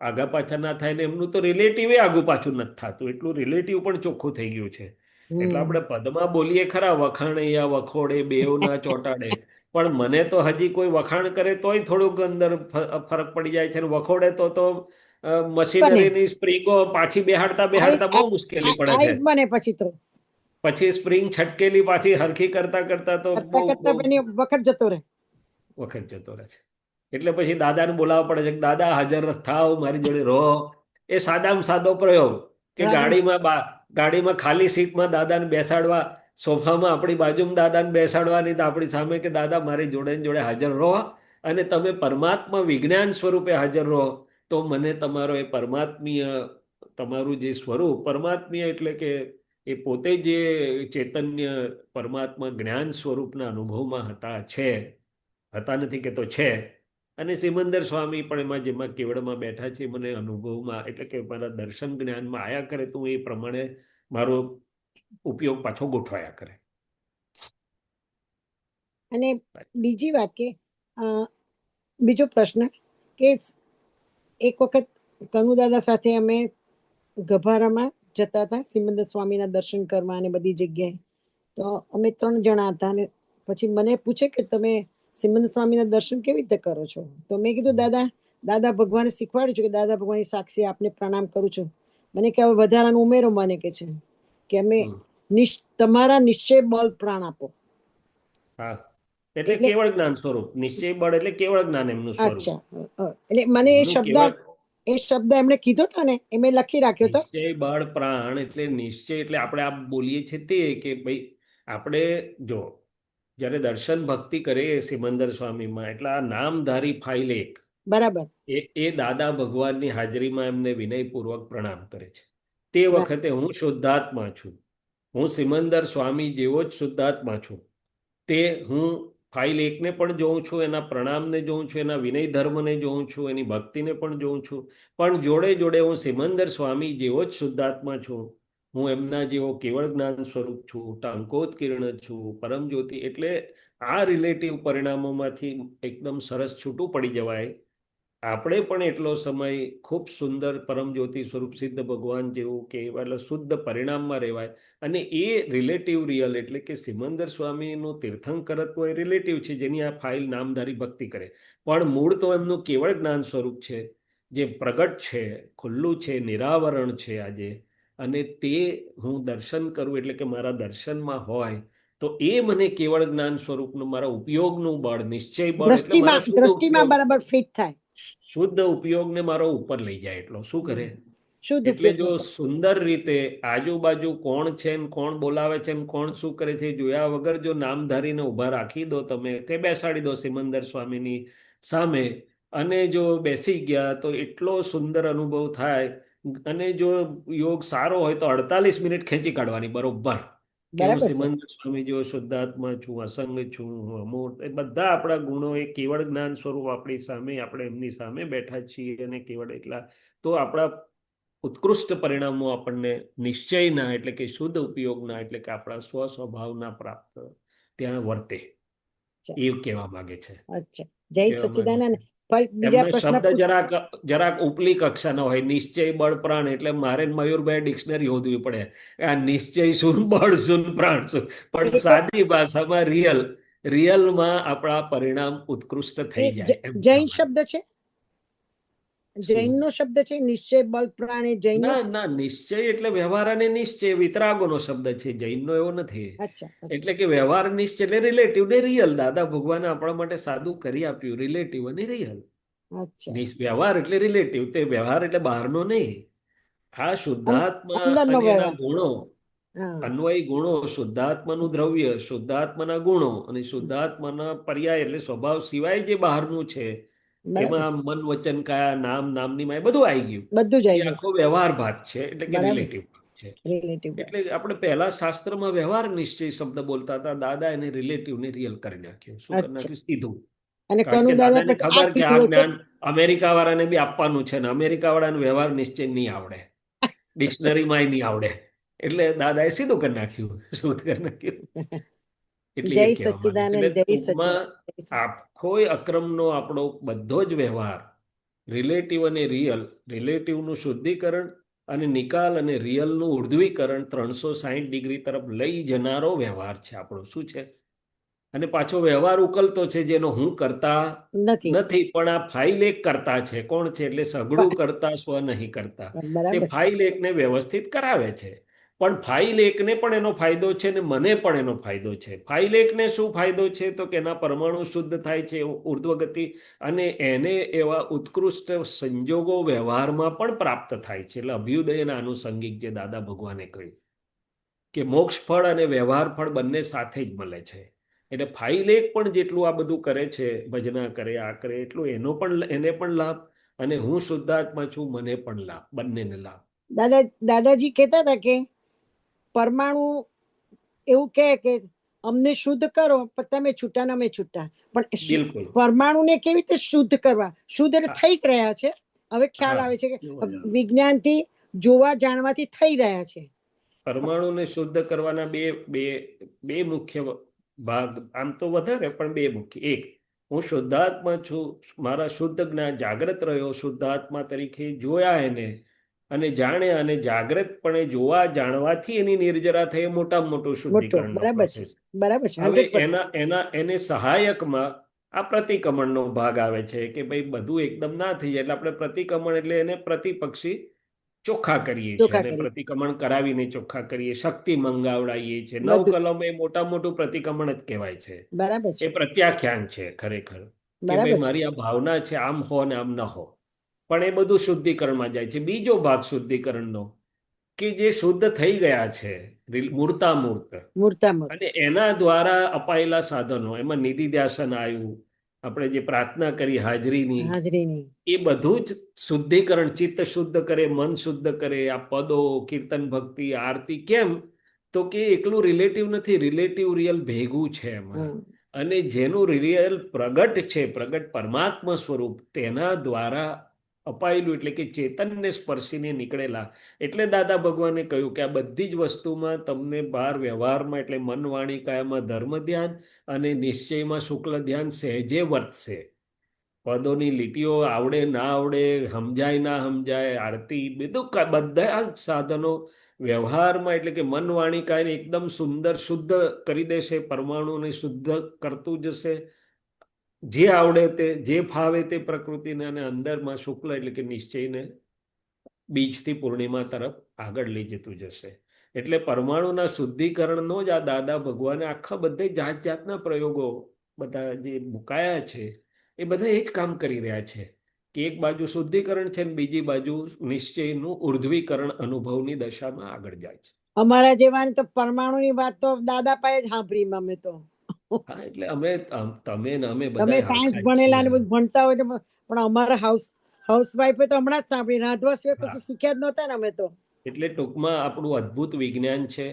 આગા પાછા ના થાય ને એમનું તો રિલેટિવ આગું પાછું નથી થતું. એટલું રિલેટિવ પણ ચોખ્ખું થઈ ગયું છે. એટલે આપણે પદમાં બોલીએ ખરા, વખાણે યા વખોડે બેવ ના ચોંટાડે, પણ મને તો હજી કોઈ વખાણ કરે તોય થોડુંક અંદર ફરક પડી જાય છે, ને વખોડે તો મશીનરીની સ્પ્રિંગો પાછી બેહાડતા બહુ મુશ્કેલી પડે આઈ છે. જ બને પછી તો પછી સ્પ્રિંગ છટકેલી પાછી હરખી કરતા કરતા તો કરતા બહુ કરતા એની વખત જતો રહે. વખત જતો રહે છે. એટલે પછી દાદાને બોલાવવા પડે છે કે દાદા હાજર થાવ, મારી જોડે રહો. એ સાદામાં સાદો પ્રયોગ કે ગાડીમાં ખાલી સીટમાં દાદાને બેસાડવા, સોફામાં આપણી બાજુમાં દાદાને બેસાડવાની, તો આપણી સામે કે દાદા મારી જોડે જોડે હાજર રહો અને તમે પરમાત્મા વિજ્ઞાન સ્વરૂપે હાજર રહો. તો મને તમારો એ પરમાત્મીય તમારું જે સ્વરૂપ પરમાત્મીય એટલે કે એ પોતે જે ચૈતન્ય પરમાત્મા જ્ઞાન સ્વરૂપના અનુભવમાં હતા નથી કે તો છે. અને સિમંદર સ્વામી પણ એમાં જેમાં કેવડમાં બેઠા છે, મને અનુભવમાં એટલે કે મારા દર્શન જ્ઞાનમાં આયા કરે તો એ પ્રમાણે મારો ઉપયોગ પાછો ગોઠવાયા કરે. અને બીજી વાત કે બીજો પ્રશ્ન કે એક વખત કનુદાદા સાથે અમે ગભારામાં જતા હતા સિમંદર સ્વામીના દર્શન કરવા અને બધી જગ્યાએ. તો અમે 3 જણા હતા અને પછી મને પૂછે કે તમે સિમંદર સ્વામીના દર્શન કેવી રીતે કરો છો? તો મેં કીધું દાદા ભગવાને શીખવાડ્યું છે કે દાદા ભગવાનની સાક્ષી આપને પ્રણામ કરું છું. મને કે હવે વધારાનો ઉમેરો મને કે છે કે અમે તમારા નિશ્ચય બળ પ્રાણ આપો. હા, એટલે કેવળ જ્ઞાન સ્વરૂપ. નિશ્ચય બળ એટલે કેવળ જ્ઞાન એમનું સ્વરૂપ. અચ્છા, એટલે મને એ શબ્દ એમણે કીધો હતો ને એ મેં લખી રાખ્યો હતો. નિશ્ચય બળ પ્રાણ એટલે નિશ્ચય એટલે આપણે આ બોલીએ છીએ તે કે ભાઈ આપણે જો જ્યારે દર્શન ભક્તિ કરીએ સિમંદર સ્વામીમાં, એટલે આ નામધારી ફાઇલ એક બરાબર એ દાદા ભગવાનની હાજરીમાં એમને વિનયપૂર્વક પ્રણામ કરે છે. તે વખતે હું શુદ્ધાત્મા છું, હું સિમંદર સ્વામી જેવો જ શુદ્ધાત્મા છું. તે હું ફાઇલ એકને પણ જોઉં છું, એના પ્રણામને જોઉં છું, એના વિનય ધર્મને જોઉં છું, એની ભક્તિને પણ જોઉં છું. પણ જોડે જોડે હું સિમંદર સ્વામી જેવો જ શુદ્ધાત્મા છું. હું એમના જેવો કેવળ જ્ઞાન સ્વરૂપ છું, ટાંકોત્કીર્ણ છું, પરમ જ્યોતિ. એટલે આ રિલેટિવ પરિણામોમાંથી એકદમ સરસ છૂટું પડી જવાય. આપણે પણ એટલો સમય ખૂબ સુંદર પરમ જ્યોતિ સ્વરૂપ સિદ્ધ ભગવાન જેવું કે એટલે શુદ્ધ પરિણામમાં રહેવાય. અને એ રિલેટિવ રિયલ એટલે કે સિમંદર સ્વામીનું તીર્થંકરત્વ એ રિલેટિવ છે, જેની આ ફાઇલ નામધારી ભક્તિ કરે. પણ મૂળ તો એમનું કેવળ જ્ઞાન સ્વરૂપ છે, જે પ્રગટ છે, ખુલ્લું છે, નિરાવરણ છે આજે. અને તે હું દર્શન કરું એટલે કે મારા દર્શનમાં હોય તો એ મને કેવળ જ્ઞાન સ્વરૂપનું મારા ઉપયોગનું બળ, નિશ્ચય બળ એટલે મારા દ્રષ્ટિમાં બરાબર ફિટ થાય, શુદ્ધ ઉપયોગને મારો ઉપર લઈ જાય. એટલો શું કરે? શુદ્ધ એટલે જો સુંદર રીતે આજુબાજુ કોણ છે ને કોણ બોલાવે છે ને કોણ શું કરે છે જોયા વગર જો નામધારીને ઊભા રાખી દો તમે કે બેસાડી દો સિમંદર સ્વામીની સામે, અને જો બેસી ગયા તો એટલો સુંદર અનુભવ થાય. અને જો યોગ સારો હોય તો 48 મિનિટ ખેંચી કાઢવાની બરોબર કે હું સિમંદર સ્વામી જેવો શુદ્ધાત્મા છું, અસંગ છું, અમૂર્ત. એ બધા આપણા ગુણો એ કેવળ જ્ઞાન સ્વરૂપ આપણી સામે, આપણે એમની સામે બેઠા છીએ અને કેવળ એટલા તો આપણા ઉત્કૃષ્ટ પરિણામો આપણને નિશ્ચયના એટલે કે શુદ્ધ ઉપયોગના એટલે કે આપણા સ્વ સ્વભાવના પ્રાપ્ત ત્યાં વર્તે, અચ્છા. એ કહેવા માંગે છે. અચ્છા, જય કહેવા માંગે સચ્ચિદાનંદ. છે. ભાઈ બીજા એમનો પ્રશ્ન શબ્દ જરાક ઉપલી કક્ષાનો હોય, નિશ્ચય બળ પ્રાણ. એટલે મારે ને મયુરભાઈ ડિક્શનરી હોદવી પડે. આ નિશ્ચય શું, બળ શું, પ્રાણ શું. પણ એ તો સાદી ભાષામાં રિયલમાં આપણા પરિણામ ઉત્કૃષ્ટ એ થઈ જાય એમ જૈન કહેવાય. શબ્દ છે, જૈનનો શબ્દ છે નિશ્ચય બળ પ્રાણ, એ જૈનનો ના ના, નિશ્ચય એટલે વ્યવહાર અને નિશ્ચય વિતરાગોનો શબ્દ છે, જૈનનો એવો નથી. અચ્છા એટલે કે વ્યવહાર નિશ્ચય એટલે રિલેટિવ ને રિયલ. દાદા ભગવાને આપણા માટે સાદું કરી આપ્યું, રિલેટિવ અને રિયલ. અચ્છા. વ્યવહાર એટલે રિલેટિવ, તે વ્યવહાર એટલે બહારનો નહીં. આ શુદ્ધાત્મા અંદરનો અને એના વ્યવહાર. ગુણો, હા, અન્વયી ગુણો, શુદ્ધાત્માનું દ્રવ્ય, શુદ્ધાત્માના ગુણો અને શુદ્ધાત્માના પર્યાય એટલે સ્વભાવ સિવાય જે બહારનું છે, બરાબર એમાં છે. મન વચન કાયા નામ નામની માય બધું આવી ગયું. બધું જ એ આવી આખો વ્યવહાર ભાગ છે, એટલે કે બરાબર. રિલેટિવ ભાગ છે. રિલેટિવ. એટલે આપણે પહેલા શાસ્ત્રમાં વ્યવહાર નિશ્ચય શબ્દ બોલતા હતા, દાદા એને રિલેટિવ ને રિયલ કરી નાખ્યું. શું કરી નાખ્યું? સીધું. અને કારણ કે કનુ દાદા દાદાને પછી ખબર કે આ કીધું જ્ઞાન અમેરિકા વાળાને બી આપવાનું છે, ને અમેરિકા વાળાને વ્યવહાર નિશ્ચય નહીં આવડે, ડિક્શનરીમાં નહીં આવડે. એટલે દાદાએ સીધું કરી નાખ્યું, શું કરી નાખ્યું. એટલે જય એ કહેવા માંગે. સચ્ચિદાનંદ, એટલે જય ટૂંકમાં સચ્ચિદાનંદ. આખોય અક્રમનો આપણો બધો જ વ્યવહાર રિલેટિવ અને રિયલ, રિલેટિવનું શુદ્ધિકરણ અને નિકાલ અને રિયલનું ઉર્ધ્વીકરણ 360 ડિગ્રી તરફ લઈ જનારો વ્યવહાર છે આપણો. શું છે? અને પાછો વ્યવહાર ઉકલતો છે, જેનો હું કરતા નથી, પણ આ ફાઇલ એક કરતા છે. કોણ છે? એટલે સઘળું કરતા, સ્વ નહીં કરતા. તે બરાબર છે. ફાઇલ એકને વ્યવસ્થિત કરાવે છે. પણ ફાઇલ એકને પણ એનો ફાયદો છે ને મને પણ એનો ફાયદો છે. ફાઇલ એકને શું ફાયદો છે? તો કે એના પરમાણુ શુદ્ધ થાય છે, ઉર્ધ્વગતિ, અને એને એવા ઉત્કૃષ્ટ સંજોગો વ્યવહારમાં પણ પ્રાપ્ત થાય છે. એટલે અભ્યુદયના આનુષંગિક જે દાદા ભગવાને કહ્યું કે મોક્ષ ફળ અને વ્યવહાર ફળ બંને સાથે જ મળે છે. એટલે ફાઇલ એક પણ જેટલું આ બધું કરે છે, ભજના કરે, આ કરે, એટલું એને પણ લાભ, અને હું શુદ્ધાત્મા છું, મને પણ લાભ, બંનેને લાભ. દાદાજી કહેતા હતા કે પરમાણુ એવું કે અમને શુદ્ધ કરો, પણ તમે છૂટા ને અમે છૂટા. પણ બિલકુલ. પરમાણુને કેવી રીતે શુદ્ધ કરવા? શુદ્ધ એટલે થઈ જ રહ્યા છે. હવે ખ્યાલ હા. આવે છે કે વિજ્ઞાનથી જોવા જાણવાથી થઈ રહ્યા છે. પરમાણુને શુદ્ધ કરવાના બે મુખ્ય ભાગ, આમ તો વધારે, પણ બે મુખ્ય. એક, હું શુદ્ધાત્મા છું, મારા શુદ્ધ જ્ઞાન જાગ્રત રહ્યો, શુદ્ધાત્મા તરીકે જોયા એને અને જાણ્યા, અને જાગ્રતપણે જોવા જાણવાથી એની નિર્જરા થઈ, મોટામાં મોટું શુદ્ધિકરણનો બરાબર છે, પ્રોસેસ. બરાબર છે. હવે 100%. એને સહાયકમાં આ પ્રતિક્રમણનો ભાગ આવે છે કે ભાઈ બધું એકદમ ના થઈ જાય, એટલે આપણે પ્રતિક્રમણ એટલે એને પ્રતિપક્ષી ચોખ્ખા કરીએ છીએ, અને પ્રતિક્રમણ કરાવીને ચોખ્ખા કરીએ, શક્તિ મંગાવડાવીએ છીએ. 9 કલમ એ મોટા મોટું પ્રતિક્રમણ જ કહેવાય છે. બરાબર છે. એ પ્રત્યાખ્યાન છે ખરેખર, કે ભાઈ મારી આ ભાવના છે, આમ હો ને આમ ન હો. પણ એ બધું શુદ્ધિકરણમાં જાય છે. બીજો ભાગ શુદ્ધિકરણનો, કે જે શુદ્ધ થઈ ગયા છે મૂર્તામૂર્ત, અને એના દ્વારા અપાયેલા સાધનો, એમાં નિધિ ધ્યાસન આવ્યું, આપણે જે પ્રાર્થના કરી હાજરીની, એ બધું જ શુદ્ધિકરણ, ચિત્ત શુદ્ધ કરે, મન શુદ્ધ કરે. આ પદો, કીર્તન, ભક્તિ, આરતી, કેમ? તો કે એકલું રિલેટિવ નથી, રિલેટિવ રિયલ ભેગું છે એમાં. અને જેનું રિયલ પ્રગટ છે, પ્રગટ પરમાત્મા સ્વરૂપ, તેના દ્વારા અપાયેલું, એટલે કે ચેતનને સ્પર્શીને નીકળેલા. એટલે દાદા ભગવાને કહ્યું કે આ બધી જ વસ્તુમાં તમને બહાર વ્યવહારમાં, એટલે મન, વાણી, કાયામાં ધર્મ ધ્યાન અને નિશ્ચયમાં શુક્લ ધ્યાન સહેજે વર્તશે. પદોની લીટીઓ આવડે ના આવડે, સમજાય ના સમજાય, આરતી, બધું બધા જ સાધનો વ્યવહારમાં, એટલે કે મન, વાણી, કાયને એકદમ સુંદર શુદ્ધ કરી દેશે, પરમાણુને શુદ્ધ કરતું જશે. જે આવડે તે, જે ફાવે તે પ્રકૃતિને, અને અંદરમાં શુક્લ એટલે કે નિશ્ચયને બીજથી પૂર્ણિમા તરફ આગળ લઈ જતું જશે. એટલે પરમાણુના શુદ્ધિકરણનો જ આ દાદા ભગવાને આખા બધે જાત જાતના પ્રયોગો બધા જે મુકાયા છે, એ બધા એ જ કામ કરી રહ્યા છે, કે એક બાજુ શુદ્ધિકરણ છે ને બીજી બાજુ નિશ્ચયનું ઉર્ધ્વીકરણ અનુભવની દશામાં આગળ જાય છે. અમારા જેવાની તો પરમાણુની વાત તો દાદા પાસે જ સાંભળી અમે તો. હા, એટલે તમે ને અમે તમે બધા સાયન્સ ભણેલા ને બધું ભણતા હોય, પણ અમારા હાઉસવાઈફે તો હમણાં જ સાંભળી, રાંધવા સિવાય કશું શીખ્યા જ નહોતા ને અમે તો. એટલે ટૂંકમાં આપણું અદ્ભુત વિજ્ઞાન છે.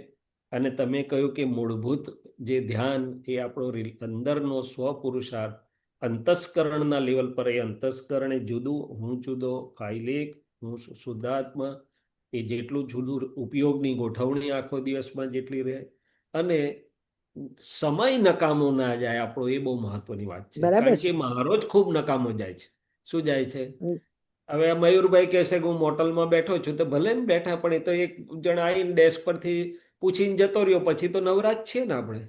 અને તમે કહ્યું કે મૂળભૂત જે ધ્યાન, એ આપણો અંદરનો સ્વપુરુષાર્થ, અંતસ્કરણના લેવલ પર, એ અંતસ્કરણ એ જુદું, હું જુદો, ફાઇલ એક, હું શુદ્ધાત્મા, એ જેટલું જુદું ઉપયોગની ગોઠવણી આખો દિવસમાં જેટલી રહે, અને સમય નકામો ના જાય આપણો, એ બહુ મહત્વની વાત છે. બરાબર કારણ છે. કે મારો જ ખૂબ નકામો જાય છે. શું જાય છે? હમ. હવે આ મયુરભાઈ કહેશે કે હું મોટલમાં બેઠો છું, તો ભલે ને બેઠા, પણ એ તો એક જણ આવીને ડેસ્ક પરથી પૂછીને જતો રહ્યો, પછી તો નવરાજ છીએ ને આપણે.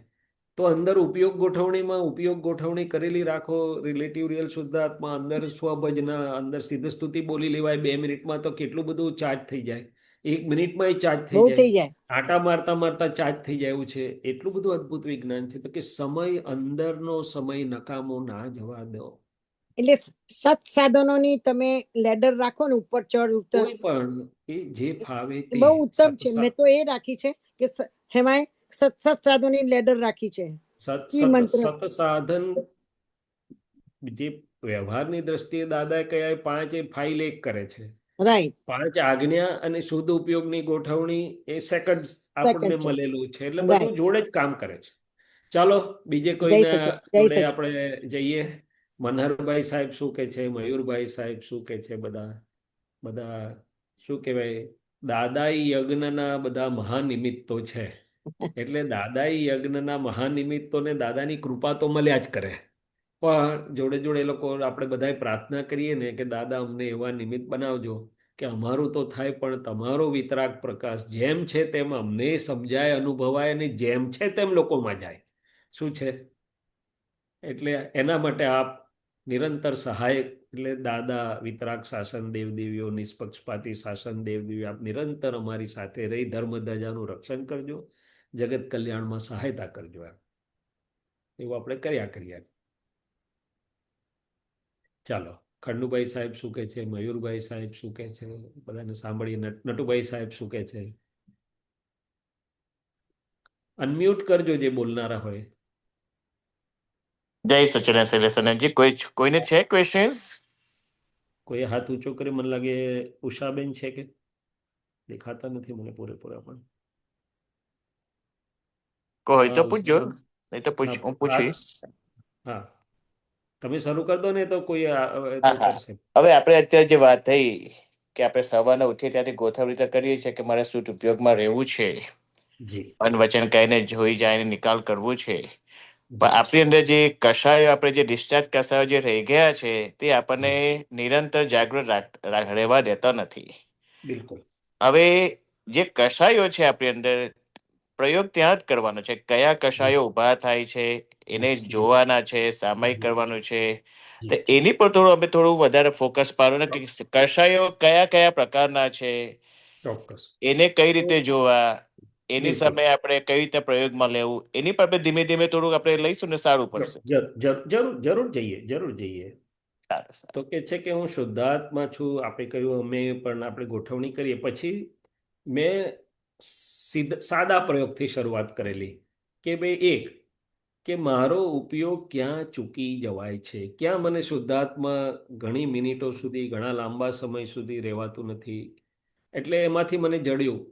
તો અંદર ઉપયોગ ગોઠવણીમાં ઉપયોગ ગોઠવણી કરેલી રાખો. રિલેટિવ રિયલ શુદ્ધાત્મા, અંદર સ્વભજના, અંદર સિદ્ધ સ્તુતિ બોલી લેવાય. 2 મિનિટમાં તો કેટલું બધું ચાર્જ થઈ જાય. 1 મિનિટમાં ચાર્જ થઈ બહુ જાય. થઈ જાય. આટા મારતા મારતા ચાર્જ થઈ જાય એવું છે. એટલું બધું અદ્ભુત વિજ્ઞાન છે. તો કે સમય, અંદરનો સમય નકામો ના જવા દો. એટલે સત સાધનોની તમે લેડર રાખો ને, ઉપર ચડ ઉતર, કોઈ પણ એ જે ફાવે એ તે બહુ ઉત્તમ છે. સત મેં તો એ રાખી છે કે હેમાય સત સાધનોની લેડર રાખી છે. ઈ મંત્ર સત સાધન, જે વ્યવહારની દ્રષ્ટિએ દાદા કયા 5 એ ફાઇલ એક કરે છે. રાઈટ 5 આજ્ઞા અને શુદ્ધ ઉપયોગની ગોઠવણી એ સેકન્ડ આપણને સેકન્ડ છે. મળેલું છે. એટલે બધું રાઈટ. જોડે જ કામ કરે છે. ચાલો બીજે જય કોઈના સચિન, જય જોડે સચિન. આપણે જઈએ. મનહરભાઈ સાહેબ શું કે છે? મયુરભાઈ સાહેબ શું કે છે? બધા બધા શું કહેવાય, દાદાઈ યજ્ઞના બધા મહાનિમિત્તો છે. એટલે દાદાઈ યજ્ઞના મહાનિમિત્તોને દાદાની કૃપા તો મળ્યા જ કરે. પણ જોડે જોડે એ લોકો આપણે બધાય પ્રાર્થના કરીએ ને કે દાદા અમને એવા નિમિત્ત બનાવજો કે અમારું તો થાય, પણ તમારો વિતરાગ પ્રકાશ જેમ છે તેમ અમને સમજાય, અનુભવાય, અને જેમ છે તેમ લોકોમાં જાય. શું છે? એટલે એના માટે આપ નિરંતર સહાયક, એટલે દાદા, વિતરાગ શાસન દેવદેવીઓ, નિષ્પક્ષપાતી શાસન દેવદેવીઓ, આપ નિરંતર અમારી સાથે રહી ધર્મ ધજાનું રક્ષણ કરજો, જગત કલ્યાણમાં સહાયતા કરજો. એવું આપણે કર્યા કરીએ. ચાલો, ખંડુભાઈ સાહેબ શું કહે છે? મયુરભાઈ સાહેબ શું કહે છે? બધાને સાંભળીએ. નટુભાઈ સાહેબ શું કહે છે? અનમ્યુટ કરજો જે બોલનારા હોય. જય સચિદાનંદ શૈલેષાનંદજી, કોઈને છે ક્વેશ્ચન્સ? કોઈ હાથ ઊંચો કરે? મને લાગે ઉષાબેન છે, કે દેખાતા નથી મને પૂરેપૂરા. પણ કોઈ તો હા, પૂછજો, ઉષાબેન. નહીં તો હા, હું પૂછીશ. હા, તમે શરૂ કરી દો ને, તો કોઈ હા હા, કરશે. હવે આપણે અત્યારે જે વાત થઈ કે આપણે સવારના ઉઠીએ ત્યાંથી ગોઠવણી તો કરીએ છીએ કે મારે શું ઉપયોગમાં રહેવું છે, જી મન વચન કહીને જોઈ જાય નિકાલ કરવું છે. પણ જી આપણી અંદર જે કષાયો, આપણે જે ડિસ્ચાર્જ કષાયો જે રહી ગયા છે, તે આપણને નિરંતર જાગૃત રહેવા દેતા નથી. બિલકુલ. હવે જે કષાયો છે આપણી અંદર, પ્રયોગ ત્યાં જ કરવાનો છે. કયા કષાયો ઊભા થાય છે એને જી જોવાના છે, સામાયિક જી કરવાનું છે. તો જી એની પર થોડું વધારે ફોકસ પાડો કે કષાયો કયા કયા પ્રકારના છે, ચોક્કસ. એને કઈ રીતે જોવા, એની બિલકુલ. સામે આપણે કઈ રીતે પ્રયોગમાં લેવું, એની પર આપણે ધીમે ધીમે થોડુંક આપણે લઈશું ને સારું પડશે. જરૂર જઈએ, જરૂર જઈએ. સારું સારું. તો કે છે કે હું શુદ્ધાત્મા છું. આપણે કહ્યું અમે પણ આપણે ગોઠવણી કરીએ. પછી મેં સાદા પ્રયોગથી શરૂઆત કરેલી કે ભાઈ, એક કે મારો ઉપયોગ ક્યાં ચૂકી જવાય છે, ક્યાં મને શુદ્ધાત્મા ઘણી મિનિટો સુધી, ઘણા લાંબા સમય સુધી રહેવાતું નથી. એટલે એમાંથી મને જડ્યું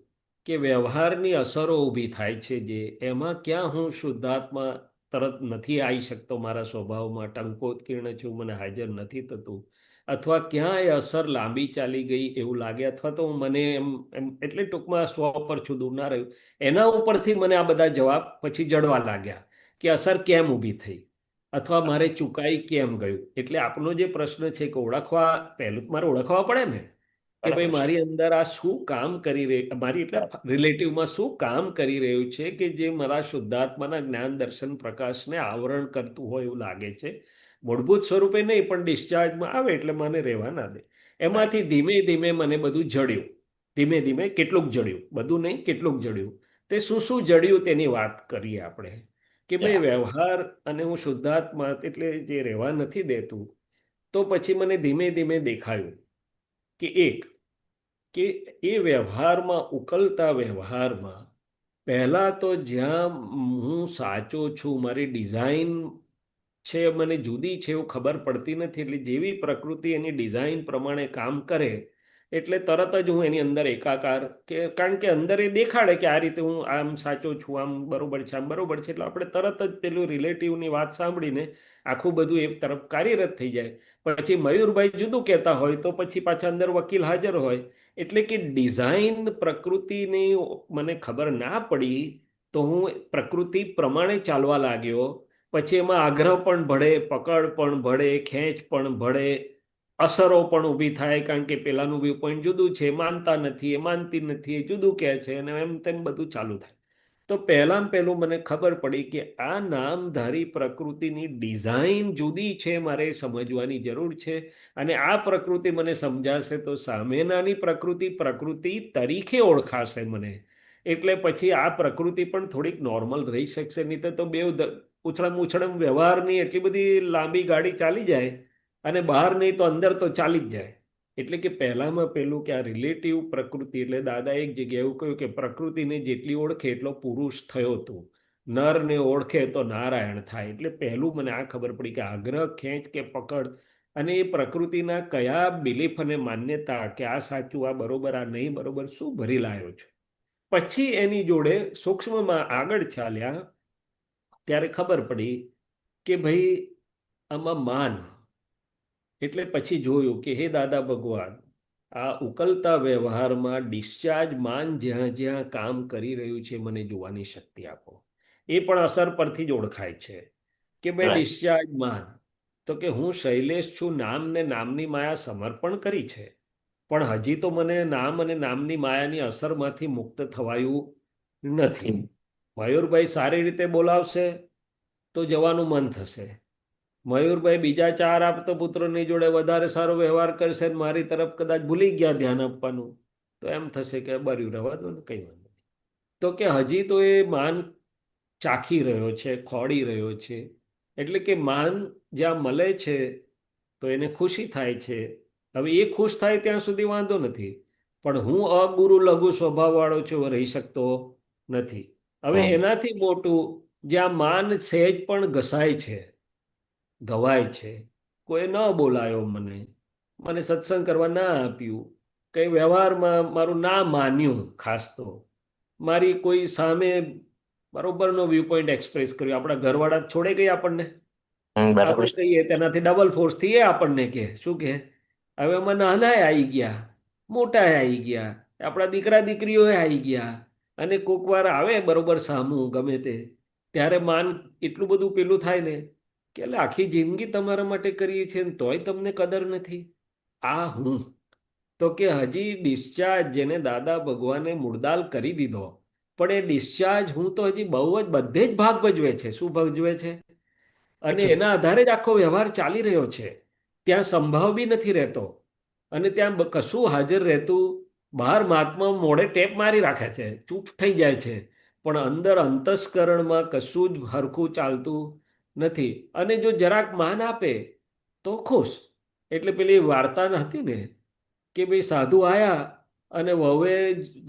કે વ્યવહારની અસરો ઊભી થાય છે, જે એમાં ક્યાં હું શુદ્ધાત્મા તરત નથી આવી શકતો. મારા સ્વભાવમાં ટંકોત્કીર્ણ છું, મને હાજર નથી થતું, અથવા ક્યાં એ અસર લાંબી ચાલી ગઈ એવું લાગે, અથવા તો મને એમ એટલે ટૂંકમાં સ્વ પર છું, દૂર ના રહ્યું. એના ઉપરથી મને આ બધા જવાબ પછી જડવા લાગ્યા કે અસર કેમ ઊભી થઈ, અથવા મારે ચુકાઈ કેમ ગયું. એટલે આપનો જે પ્રશ્ન છે કે ઓળખવા, પહેલું મારે ઓળખવા પડે ને કે ભાઈ બરાબર છે. મારી અંદર આ શું કામ કરી રહ્યું, મારી એટલે રિલેટિવમાં શું કામ કરી રહ્યું છે કે જે મારા શુદ્ધાત્માના જ્ઞાન દર્શન પ્રકાશને આવરણ કરતું હોય એવું લાગે છે. મૂળભૂત સ્વરૂપે નહીં, પણ ડિસ્ચાર્જમાં આવે એટલે મને રહેવા ના દે. એમાંથી ધીમે ધીમે મને બધું જડ્યું. ધીમે ધીમે કેટલુંક જડ્યું, બધું નહીં, કેટલુંક જડ્યું. તે શું શું જડ્યું તેની વાત કરીએ આપણે કે ભાઈ વ્યવહાર અને હું શુદ્ધાત્મા એટલે જે રહેવા નથી દેતું. તો પછી મને ધીમે ધીમે દેખાયું કે કે એ વ્યવહારમાં, ઉકલતા વ્યવહારમાં, પહેલાં તો જ્યાં હું સાચો છું, મારી ડિઝાઇન છે મને જુદી છે એવું ખબર પડતી નથી. એટલે જેવી પ્રકૃતિ એની ડિઝાઇન પ્રમાણે કામ કરે એટલે તરત જ હું એની અંદર એકાકાર, કે કારણ કે અંદર એ દેખાડે કે આ રીતે હું આમ સાચો છું, આમ બરોબર છે, આમ બરોબર છે. એટલે આપણે તરત જ પેલું રિલેટિવની વાત સાંભળીને આખું બધું એક તરફ કાર્યરત થઈ જાય. પછી મયુરભાઈ જુદું કહેતા હોય તો પછી પાછા અંદર વકીલ હાજર હોય. એટલે કે ડિઝાઇન પ્રકૃતિની મને ખબર ના પડી તો હું પ્રકૃતિ પ્રમાણે ચાલવા લાગ્યો. પછી એમાં આગ્રહ પણ ભળે, પકડ પણ ભળે, ખેંચ પણ ભળે, અસરો પણ ઊભી થાય, કારણ કે પેલાનું વ્યૂ પોઈન્ટ જુદું છે, માનતા નથી, એ માનતી નથી, એ જુદું કહે છે, અને એમ તેમ બધું ચાલુ થાય. તો પહેલાં પહેલું મને ખબર પડી કે આ નામધારી પ્રકૃતિની ડિઝાઇન જુદી છે, મારે સમજવાની જરૂર છે. અને આ પ્રકૃતિ મને સમજાશે તો સામેનાની પ્રકૃતિ તરીકે ઓળખાશે મને. એટલે પછી આ પ્રકૃતિ પણ થોડીક નોર્મલ રહી શકશે. નહીં તો બે ઉછળમ વ્યવહારની એટલી બધી લાંબી ગાડી ચાલી જાય, અને બહાર નહીં તો અંદર તો ચાલી જ જાય. એટલે કે પહેલામાં પહેલું કે આ રિલેટિવ પ્રકૃતિ, એટલે દાદા એક જગ્યાએ એવું કહ્યું કે પ્રકૃતિને જેટલી ઓળખે એટલો પુરુષ થયો તું, નરને ઓળખે તો નારાયણ થાય. એટલે પહેલું મને આ ખબર પડી કે આગ્રહ, ખેંચ કે પકડ, અને એ પ્રકૃતિના કયા બિલીફ અને માન્યતા કે આ સાચું, આ બરોબર, આ નહીં બરોબર, શું ભરી લાયો છે. પછી એની જોડે સૂક્ષ્મમાં આગળ ચાલ્યા ત્યારે ખબર પડી કે ભાઈ આમાં માન. એટલે પછી જોયું કે હે દાદા ભગવાન, આ ઉકલતા વ્યવહારમાં ડિસ્ચાર્જ માન જ્યાં જ્યાં કામ કરી રહ્યું છે મને જોવાની શક્તિ આપો. એ પણ અસર પરથી જ ઓળખાય છે કે ભાઈ ડિસ્ચાર્જ માન. તો કે હું શૈલેષ છું, નામ ને નામની માયા સમર્પણ કરી છે, પણ હજી તો મને નામ અને નામની માયાની અસરમાંથી મુક્ત થવાયું નથી. મયુરભાઈ સારી રીતે બોલાવશે તો જવાનું મન થશે. મયુરભાઈ બીજા 4 આપતો પુત્રોની જોડે વધારે સારો વ્યવહાર કરશે, મારી તરફ કદાચ ભૂલી ગયા ધ્યાન આપવાનું, તો એમ થશે કે બર્યું રહેવા દો ને, કંઈ વાંધો નહીં. તો કે હજી તો એ માન ચાખી રહ્યો છે, ખોડી રહ્યો છે. એટલે કે માન જ્યાં મળે છે તો એને ખુશી થાય છે. હવે એ ખુશ થાય ત્યાં સુધી વાંધો નથી, પણ હું અગુરુ લઘુ સ્વભાવવાળો છું, રહી શકતો નથી. હવે એનાથી મોટું જ્યાં માન સહેજ પણ ઘસાય છે, ગવાય છે, કોઈ ન બોલાયો, મને સત્સંગ કરવા ના આપ્યું, કંઈ વ્યવહારમાં મારું ના માન્યું, ખાસ તો મારી કોઈ સામે બરોબરનો વ્યૂ પોઈન્ટ એક્સપ્રેસ કર્યો, આપણા ઘરવાળા છોડે ગઈ આપણને, આપણે કહીએ તેનાથી ડબલ ફોર્સથી એ આપણને કે શું કે હવે એમાં નાના આવી ગયા, મોટા આવી ગયા, આપણા દીકરા દીકરીઓ આવી ગયા, અને કોક વાર આવે બરોબર સામું ગમે તે, ત્યારે માન એટલું બધું પેલું થાય ને કે એટલે આખી જિંદગી તમારા માટે કરીએ છીએ ને તોય તમને કદર નથી. આ હું તો કે હજી ડિસ્ચાર્જ જેને દાદા ભગવાને મૂળદાલ કરી દીધો, પણ એ ડિસ્ચાર્જ હું તો હજી બહુ જ બધે જ ભાગ ભજવે છે. શું ભજવે છે? અને એના આધારે જ આખો વ્યવહાર ચાલી રહ્યો છે. ત્યાં સંભાવ બી નથી રહેતો, અને ત્યાં કશું હાજર રહેતું. બહાર મહાત્મા મોઢે ટેપ મારી રાખે છે, ચૂપ થઈ જાય છે, પણ અંદર અંતસ્કરણમાં કશું જ હરખું ચાલતું નથી. અને જો જરાક માન આપે તો ખુશ. એટલે પેલી વાર્તા હતી ને કે ભાઈ સાધુ આયા અને વહુએ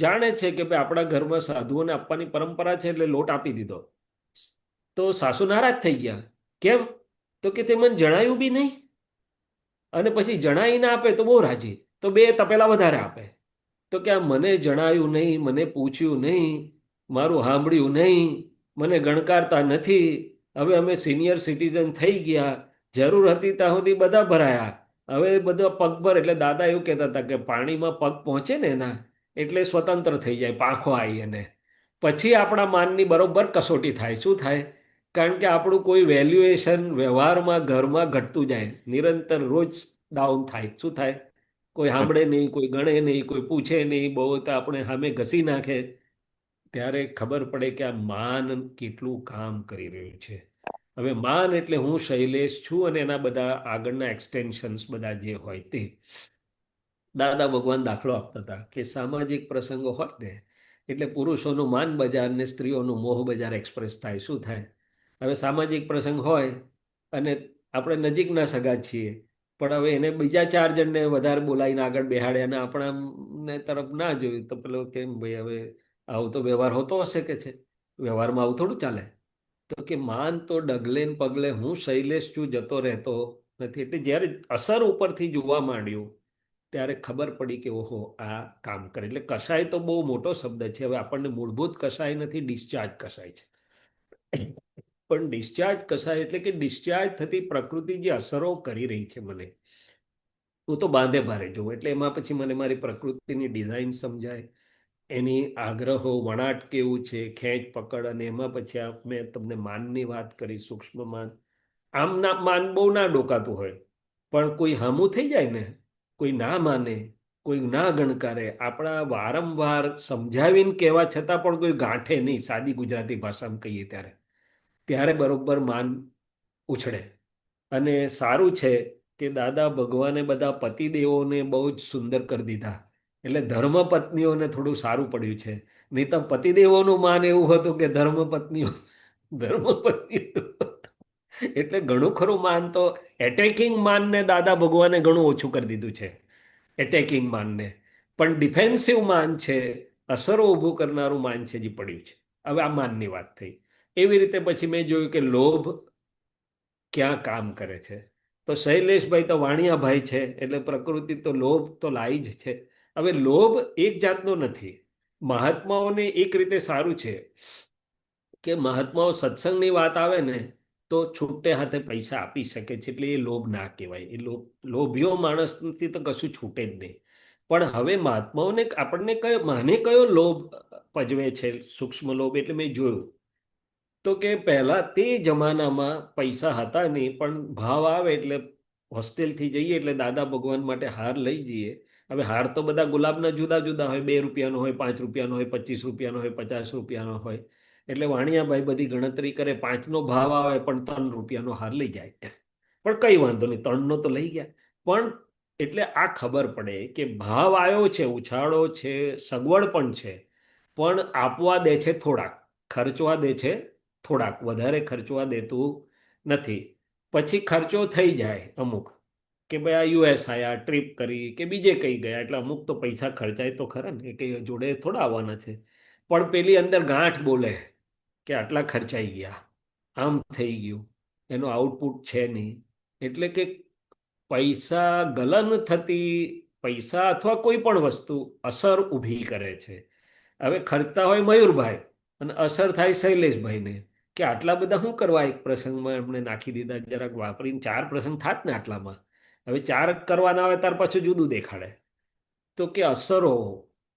જાણે છે કે ભાઈ આપણા ઘરમાં સાધુઓને આપવાની પરંપરા છે, એટલે લોટ આપી દીધો. તો સાસુ નારાજ થઈ ગયા. કેમ? તો કે તે મને જણાયું બી નહીં, અને પછી જણાવી ના આપે તો બહુ રાજી, તો 2 તપેલા વધારે આપે. તો કે આ મને જણાયું નહીં, મને પૂછ્યું નહીં, મારું સાંભળ્યું નહીં, મને ગણકારતા નથી. હવે અમે સિનિયર સિટીઝન થઈ ગયા, જરૂર હતી ત્યાં સુધી બધા ભરાયા, હવે બધા પગભર. એટલે દાદા એવું કહેતા હતા કે પાણીમાં પગ પહોંચે ને એના એટલે સ્વતંત્ર થઈ જાય, પાંખો આવી, અને પછી આપણા માનની બરોબર કસોટી થાય. શું થાય? કારણ કે આપણું કોઈ વેલ્યુએશન વ્યવહારમાં ઘરમાં ઘટતું જાય, નિરંતર રોજ ડાઉન થાય. શું થાય? કોઈ સાંભળે નહીં, કોઈ ગણે નહીં, કોઈ પૂછે નહીં, બહુ તો આપણે સામે ઘસી નાખે. ત્યારે ખબર પડે કે આ માન કેટલું કામ કરી રહ્યું છે. હવે માન એટલે હું શૈલેષ છું, અને એના બધા આગળના એક્સટેન્શન્સ બધા જે હોય તે. દાદા ભગવાન દાખલો આપતા હતા કે સામાજિક પ્રસંગો હોય ને એટલે પુરુષોનું માન બજાર ને સ્ત્રીઓનું મોહ બજાર એક્સપ્રેસ થાય. શું થાય? હવે સામાજિક પ્રસંગ હોય અને આપણે નજીકના સગા છીએ, પણ હવે એને બીજા 4 જણને વધારે બોલાવીને આગળ બેહાડ્યા અને આપણાને તરફ ના જોયું તો પેલો કેમ ભાઈ હવે આવો તો વ્યવહાર હોતો હશે કે છે, વ્યવહારમાં આવું થોડું ચાલે. તો કે માન તો ડગલે ને પગલે હું શૈલેષ છું જતો રહેતો નથી. એટલે જ્યારે અસર ઉપરથી જોવા માંડ્યું ત્યારે ખબર પડી કે ઓહો આ કામ કરે. એટલે કસાય તો બહુ મોટો શબ્દ છે. હવે આપણને મૂળભૂત કસાય નથી, ડિસ્ચાર્જ કસાય છે. પણ ડિસ્ચાર્જ કસાય એટલે કે ડિસ્ચાર્જ થતી પ્રકૃતિ જે અસરો કરી રહી છે મને, હું તો બાંધે ભારે જોઉં. એટલે એમાં પછી મને મારી પ્રકૃતિની ડિઝાઇન સમજાય, એની આગ્રહો વણાટ કેવું છે, ખેંચ પકડ, અને એમાં પછી મેં તમને માનની વાત કરી, સૂક્ષ્મ માન. આમ ના માન બહુ ના ડોકાતું હોય, પણ કોઈ હામું થઈ જાય ને, કોઈ ના માને, કોઈ ના ગણકારે, આપણા વારંવાર સમજાવીને કહેવા છતાં પણ કોઈ ગાંઠે નહીં, સાદી ગુજરાતી ભાષામાં કહીએ ત્યારે ત્યારે બરોબર માન ઉછળે. અને સારું છે કે દાદા ભગવાને બધા પતિદેવોને બહુ જ સુંદર કરી દીધા, એટલે ધર્મપત્નીઓને થોડું સારું પડ્યું છે. નહીં તો પતિદેવોનું માન એવું હતું કે ધર્મપત્નીઓ એટલે ઘણું ખરું માન તો એટેકિંગ માનને દાદા ભગવાને ઘણું ઓછું કરી દીધું છે, એટેકિંગ માનને. પણ ડિફેન્સિવ માન છે, અસરો ઊભું કરનારું માન છે જે પડ્યું છે. હવે આ માનની વાત થઈ. એવી રીતે પછી મેં જોયું કે લોભ ક્યાં કામ કરે છે. તો શૈલેષભાઈ તો વાણિયાભાઈ છે, એટલે પ્રકૃતિ તો લોભ તો લાઈ જ છે. હવે લોભ એક જાતનો નથી. મહાત્માઓને એક રીતે સારું છે કે મહાત્માઓ સત્સંગની વાત આવે ને તો છૂટે હાથે પૈસા આપી શકે છે, એટલે એ લોભ ના કહેવાય. એ લોભિયો માણસથી તો કશું છૂટે જ નહીં. પણ હવે મહાત્માઓને આપણને કયો લોભ પજવે છે, સૂક્ષ્મ લોભ. એટલે મેં જોયું તો કે પહેલા તે જમાનામાં પૈસા હતા નહીં, પણ ભાવ આવે એટલે હોસ્ટેલથી જઈએ એટલે દાદા ભગવાન માટે હાર લઈ જઈએ. હવે હાર તો બધા ગુલાબના જુદા જુદા હોય, 2 રૂપિયાનો હોય, 5 રૂપિયાનો હોય, 25 રૂપિયાનો હોય, 50 રૂપિયાનો હોય. એટલે વાણિયાભાઈ બધી ગણતરી કરે, 5નો ભાવ આવે પણ 3 રૂપિયાનો હાર લઈ જાય. પણ કઈ વાંધો નહીં, 3નો તો લઈ ગયા. પણ એટલે આ ખબર પડે કે ભાવ આવ્યો છે, ઉછાળો છે, સગવડ પણ છે, પણ આપવા દે છે થોડાક, ખર્ચવા દે છે થોડાક, વધારે ખર્ચવા દેતું નથી. પછી ખર્ચો થઈ જાય અમુક, કે ભાઈ આ યુએસ આયા, ટ્રીપ કરી, કે બીજે કઈ ગયા, એટલે અમુક તો પૈસા ખર્ચાય તો ખરા ને, કે જોડે થોડા આવવાના છે. પણ પેલી અંદર ગાંઠ બોલે કે આટલા ખર્ચાઈ ગયા, આમ થઈ ગયું, એનો આઉટપુટ છે નહીં. એટલે કે પૈસા ગલન થતી, પૈસા અથવા કોઈ પણ વસ્તુ અસર ઊભી કરે છે. હવે ખર્ચતા હોય મયુરભાઈ અને અસર થાય શૈલેષભાઈને, કે આટલા બધા શું કરવા એક પ્રસંગમાં એમણે નાખી દીધા, જરાક વાપરીને 4 પ્રસંગ થાત ને આટલામાં. હવે 4 કરવાના આવે ત્યાર પાછું જુદું દેખાડે. તો કે અસરો,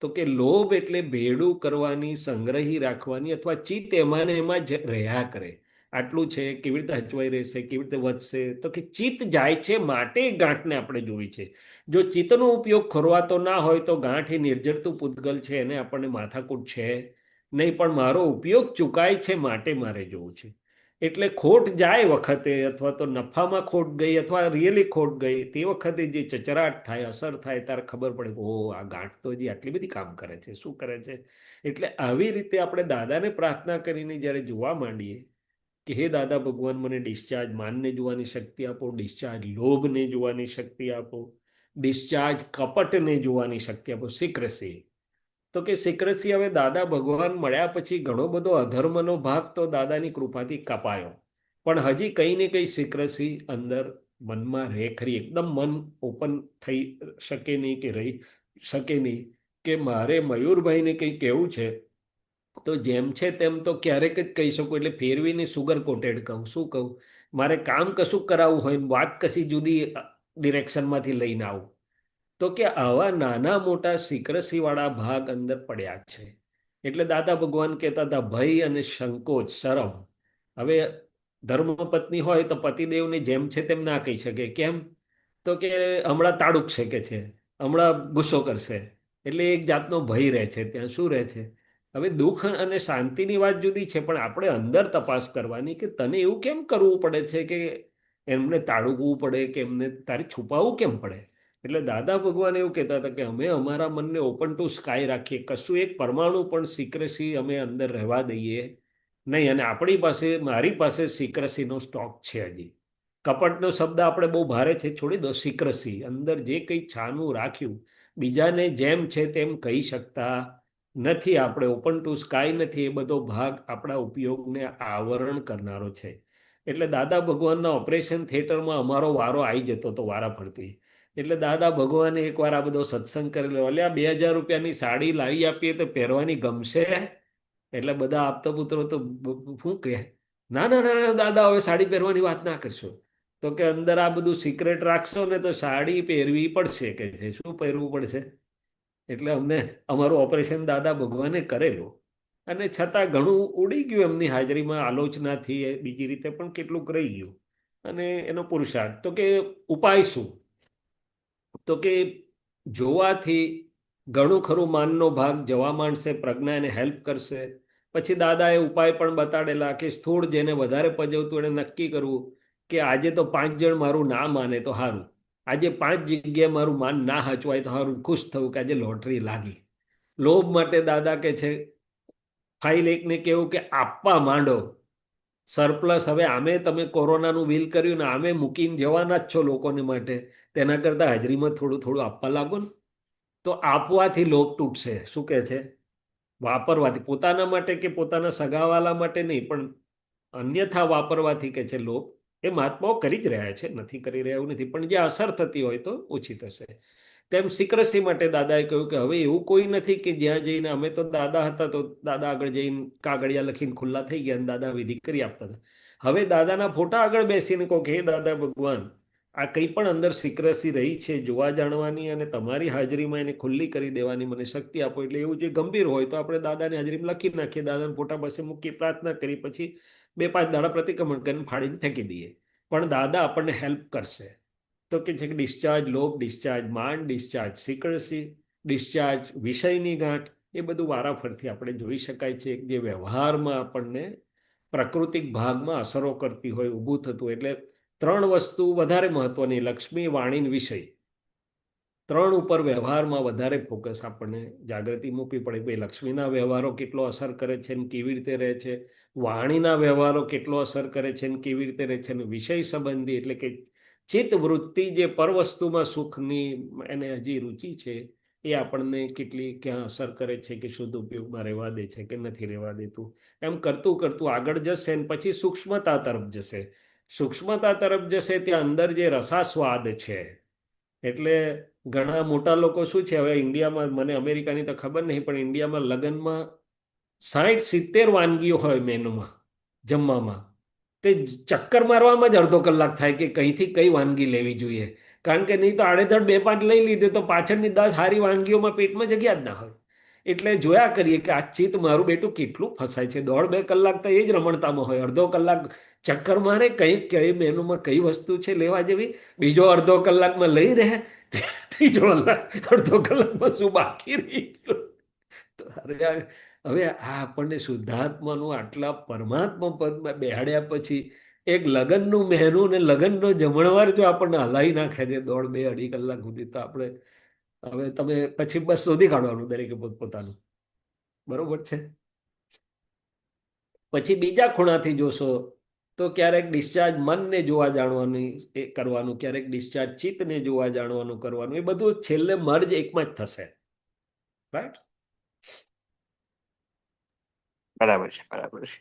તો કે લોભ એટલે ભેડું કરવાની, સંગ્રહી રાખવાની, અથવા ચિત્ત એમાં ને એમાં જ રહ્યા કરે. આટલું છે, કેવી રીતે હચવાઈ રહેશે, કેવી રીતે વધશે. તો કે ચિત્ત જાય છે માટે ગાંઠને આપણે જોઈ છે. જો ચિત્તનો ઉપયોગ ખોરવાતો ના હોય તો ગાંઠ એ નિર્જરતું પૂતગલ છે, એને આપણને માથાકૂટ છે નહીં. પણ મારો ઉપયોગ ચૂકાય છે માટે મારે જોવું છે. એટલે ખોટ જાય વખતે, અથવા તો નફામાં ખોટ ગઈ, અથવા રિયલી ખોટ ગઈ, તે વખતે જે ચચરાટ થાય, અસર થાય, ત્યારે ખબર પડે કે ઓ આ ગાંઠ તો હજી આટલી બધી કામ કરે છે, શું કરે છે. એટલે આવી રીતે આપણે દાદાને પ્રાર્થના કરીને જ્યારે જોવા માંડીએ કે હે દાદા ભગવાન, મને ડિસ્ચાર્જ માનને જોવાની શક્તિ આપો, ડિસ્ચાર્જ લોભને જોવાની શક્તિ આપો, ડિસ્ચાર્જ કપટને જોવાની શક્તિ આપો, સિક્રેસી. તો કે સિક્રેસી હવે દાદા ભગવાન મળ્યા પછી ઘણો બધો અધર્મનો ભાગ તો દાદાની કૃપાથી કપાયો, પણ હજી કંઈ ને કંઈ સિક્રેસી અંદર મનમાં રહે ખરી. એકદમ મન ઓપન થઈ શકે નહીં, કે રહી શકે નહીં કે મારે મયુરભાઈને કંઈ કહેવું છે તો જેમ છે તેમ તો ક્યારેક જ કહી શકું. એટલે ફેરવીને સુગર કોટેડ કહું. શું કહું? મારે કામ કશું કરાવવું હોય ને વાત કશી જુદી ડિરેક્શનમાંથી લઈને આવું, તો કે આવા નાના મોટા સિક્રસીવાળા ભાગ અંદર પડ્યા છે. એટલે દાદા ભગવાન કહેતા હતા ભય અને સંકોચ, શરમ. હવે ધર્મપત્ની હોય તો પતિદેવને જેમ છે તેમ ના કહી શકે. કેમ? તો કે હમણાં તાડુક શકે છે, હમણાં ગુસ્સો કરશે, એટલે એક જાતનો ભય રહે છે ત્યાં. શું રહે છે? હવે દુઃખ અને શાંતિની વાત જુદી છે, પણ આપણે અંદર તપાસ કરવાની કે તને એવું કેમ કરવું પડે છે, કે એમને તાડુકવું પડે, કે એમને તારે છુપાવવું કેમ પડે. એટલે દાદા ભગવાન એવું કહેતા હતા કે અમે અમારા મનને ઓપન ટુ સ્કાય રાખીએ, કશું એક પરમાણુ પણ સિક્રેસી અમે અંદર રહેવા દઈએ નહીં. અને આપણી પાસે, મારી પાસે સિક્રેસીનો સ્ટોક છે હજી. કપટનો શબ્દ આપણે બહુ ભારે છે, છોડી દો. સિક્રેસી અંદર જે કંઈ છાનું રાખ્યું, બીજાને જેમ છે તેમ કહી શકતા નથી આપણે, ઓપન ટુ સ્કાય નથી. એ બધો ભાગ આપણા ઉપયોગને આવરણ કરનારો છે. એટલે દાદા ભગવાનના ઓપરેશન થિયેટરમાં અમારો વારો આવી જતો હતો વારા ફરતી. એટલે દાદા ભગવાને એકવાર આ બધો સત્સંગ કરેલો, અલ્યા 2000 રૂપિયાની સાડી લાવી આપીએ તો પહેરવાની ગમશે? એટલે બધા આપતા પુત્રો તો શું કહે, ના ના ના ના દાદા, હવે સાડી પહેરવાની વાત ના કરશો. તો કે અંદર આ બધું સિક્રેટ રાખશો ને તો સાડી પહેરવી પડશે. કે છે શું પહેરવું પડશે? એટલે અમને અમારું ઓપરેશન દાદા ભગવાને કરેલું અને છતાં ઘણું ઉડી ગયું એમની હાજરીમાં આલોચનાથી બીજી રીતે પણ કેટલુંક રહી ગયું અને એનો પુરુષાર્થ તો કે ઉપાય શું તો કે જોવાથી ઘણું ખરું માનનો ભાગ જવા માંડશે, પ્રજ્ઞા એને હેલ્પ કરશે. પછી દાદાએ ઉપાય પણ બતાડેલા કે સ્થૂળ જેને વધારે પજવતું એને નક્કી કરવું કે આજે તો 5 જણ મારું ના માને તો સારું, આજે 5 જગ્યાએ મારું માન ના હચવાય તો સારું, ખુશ થવું કે આજે લોટરી લાગી. લોભ માટે દાદા કે છે ફાઇલ એકને કેવું કે આપવા માંડો, સરપ્લસ હવે આમે તમે કોરોનાનું બિલ કર્યું ને આમે મૂકીને જવાના જ છો લોકોને માટે, તેના કરતાં હાજરીમાં થોડું થોડું આપવા લાગો ને તો આપવાથી લોભ તૂટશે. શું કહે છે? વાપરવાથી, પોતાના માટે કે પોતાના સગાવાલા માટે નહીં પણ અન્યથા વાપરવાથી કે છે લોભ એ મહાત્માઓ કરી જ રહ્યા છે, નથી કરી રહ્યા એવું નથી, પણ જે અસર થતી હોય તો ઓછી થશે. તેમ સિક્રસી માટે દાદાએ કહ્યું કે હવે એવું કોઈ નથી કે જ્યાં જઈને, અમે તો દાદા હતા તો દાદા આગળ જઈને કાગળિયા લખીને ખુલ્લા થઈ ગયા અને દાદા વિધિ કરી આપતા હતા. હવે દાદાના ફોટા આગળ બેસીને કહો કે હે દાદા ભગવાન, આ કંઈ પણ અંદર સિક્રસી રહી છે જોવા જાણવાની અને તમારી હાજરીમાં એને ખુલ્લી કરી દેવાની મને શક્તિ આપો. એટલે એવું જે ગંભીર હોય તો આપણે દાદાની હાજરીમાં લખી નાખીએ, દાદાના ફોટા પાસે મૂકી પ્રાર્થના કરી, પછી 2-5 દાડા પ્રતિક્રમણ કરીને ફાડીને ફેંકી દઈએ. પણ દાદા આપણને હેલ્પ કરશે. તો કે છે કે ડિસ્ચાર્જ લોભ, ડિસ્ચાર્જ માન, ડિસ્ચાર્જ સિક્રસી, ડિસ્ચાર્જ વિષયની ગાંઠ, એ બધું વારાફરથી આપણે જોઈ શકાય છે. જે વ્યવહારમાં આપણને પ્રાકૃતિક ભાગમાં અસરો કરતી હોય ઊભું થતું. એટલે 3 વસ્તુ વધારે મહત્વની, લક્ષ્મી, વાણી, વિષય, 3 ઉપર વ્યવહારમાં વધારે ફોકસ આપણને જાગૃતિ મૂકવી પડે. ભાઈ લક્ષ્મીના વ્યવહારો કેટલો અસર કરે છે ને કેવી રીતે રહે છે, વાણીના વ્યવહારો કેટલો અસર કરે છે ને કેવી રીતે રહે છે, અને વિષય સંબંધી એટલે કે ચિત્ત વૃત્તિ જે પરવસ્તુમાં સુખની એને હજી રુચિ છે એ આપણને કેટલી ક્યાં અસર કરે છે કે શુદ્ધ ઉપયોગમાં રહેવા દે છે કે નથી રહેવા દેતું. એમ કરતું કરતું આગળ જશે ને પછી સૂક્ષ્મતા તરફ જશે. સૂક્ષ્મતા તરફ જશે ત્યાં અંદર જે રસાસ્વાદ છે. એટલે ઘણા મોટા લોકો શું છે, હવે ઇન્ડિયામાં, મને અમેરિકાની તો ખબર નહીં, પણ ઇન્ડિયામાં લગ્નમાં 60-70 વાનગીઓ હોય મેનુમાં જમવામાં, તે ચક્કર મારવામાં જ અડધો કલાક થાય કે કઈથી કઈ વાનગી લેવી જોઈએ. કારણ કે નહીં તો આડેધડ 2-5 લઈ લીધે તો પાછળની 10 સારી વાનગીઓમાં પેટમાં જગ્યા જ ના હોય. એટલે જોયા કરીએ કે આ ચિત્ત મારું બેટું કેટલું ફસાય છે. 1.5-2 કલાક તો એ જ રમણતામાં હોય, અડધો કલાક ચક્કર મારે કઈ મેનુમાં કઈ વસ્તુ છે લેવા જેવી, બીજો અડધો કલાકમાં લઈ રહે, ત્રીજો અડધો કલાકમાં શું બાકી રહી ગયું. હવે આ આપણને શુદ્ધાત્માનું આટલા પરમાત્મા પદમાં બેહાડ્યા પછી એક લગ્નનું મહેનું ને લગ્નનો જમણવાર જો આપણને હલાવી નાખે છે 1.5-2-2.5 કલાક સુધી, તો આપણે હવે તમે પછી બસ શોધી કાઢવાનું દરેકે પોતપોતાનું. બરોબર છે. પછી બીજા ખૂણાથી જોશો તો ક્યારેક ડિસ્ચાર્જ મનને જોવા જાણવાનું એ કરવાનું, ક્યારેક ડિસ્ચાર્જ ચિત્તને જોવા જાણવાનું કરવાનું, એ બધું છેલ્લે મર્જ એકમાં જ થશે. રાઈટ? બરાબર છે, બરાબર છે.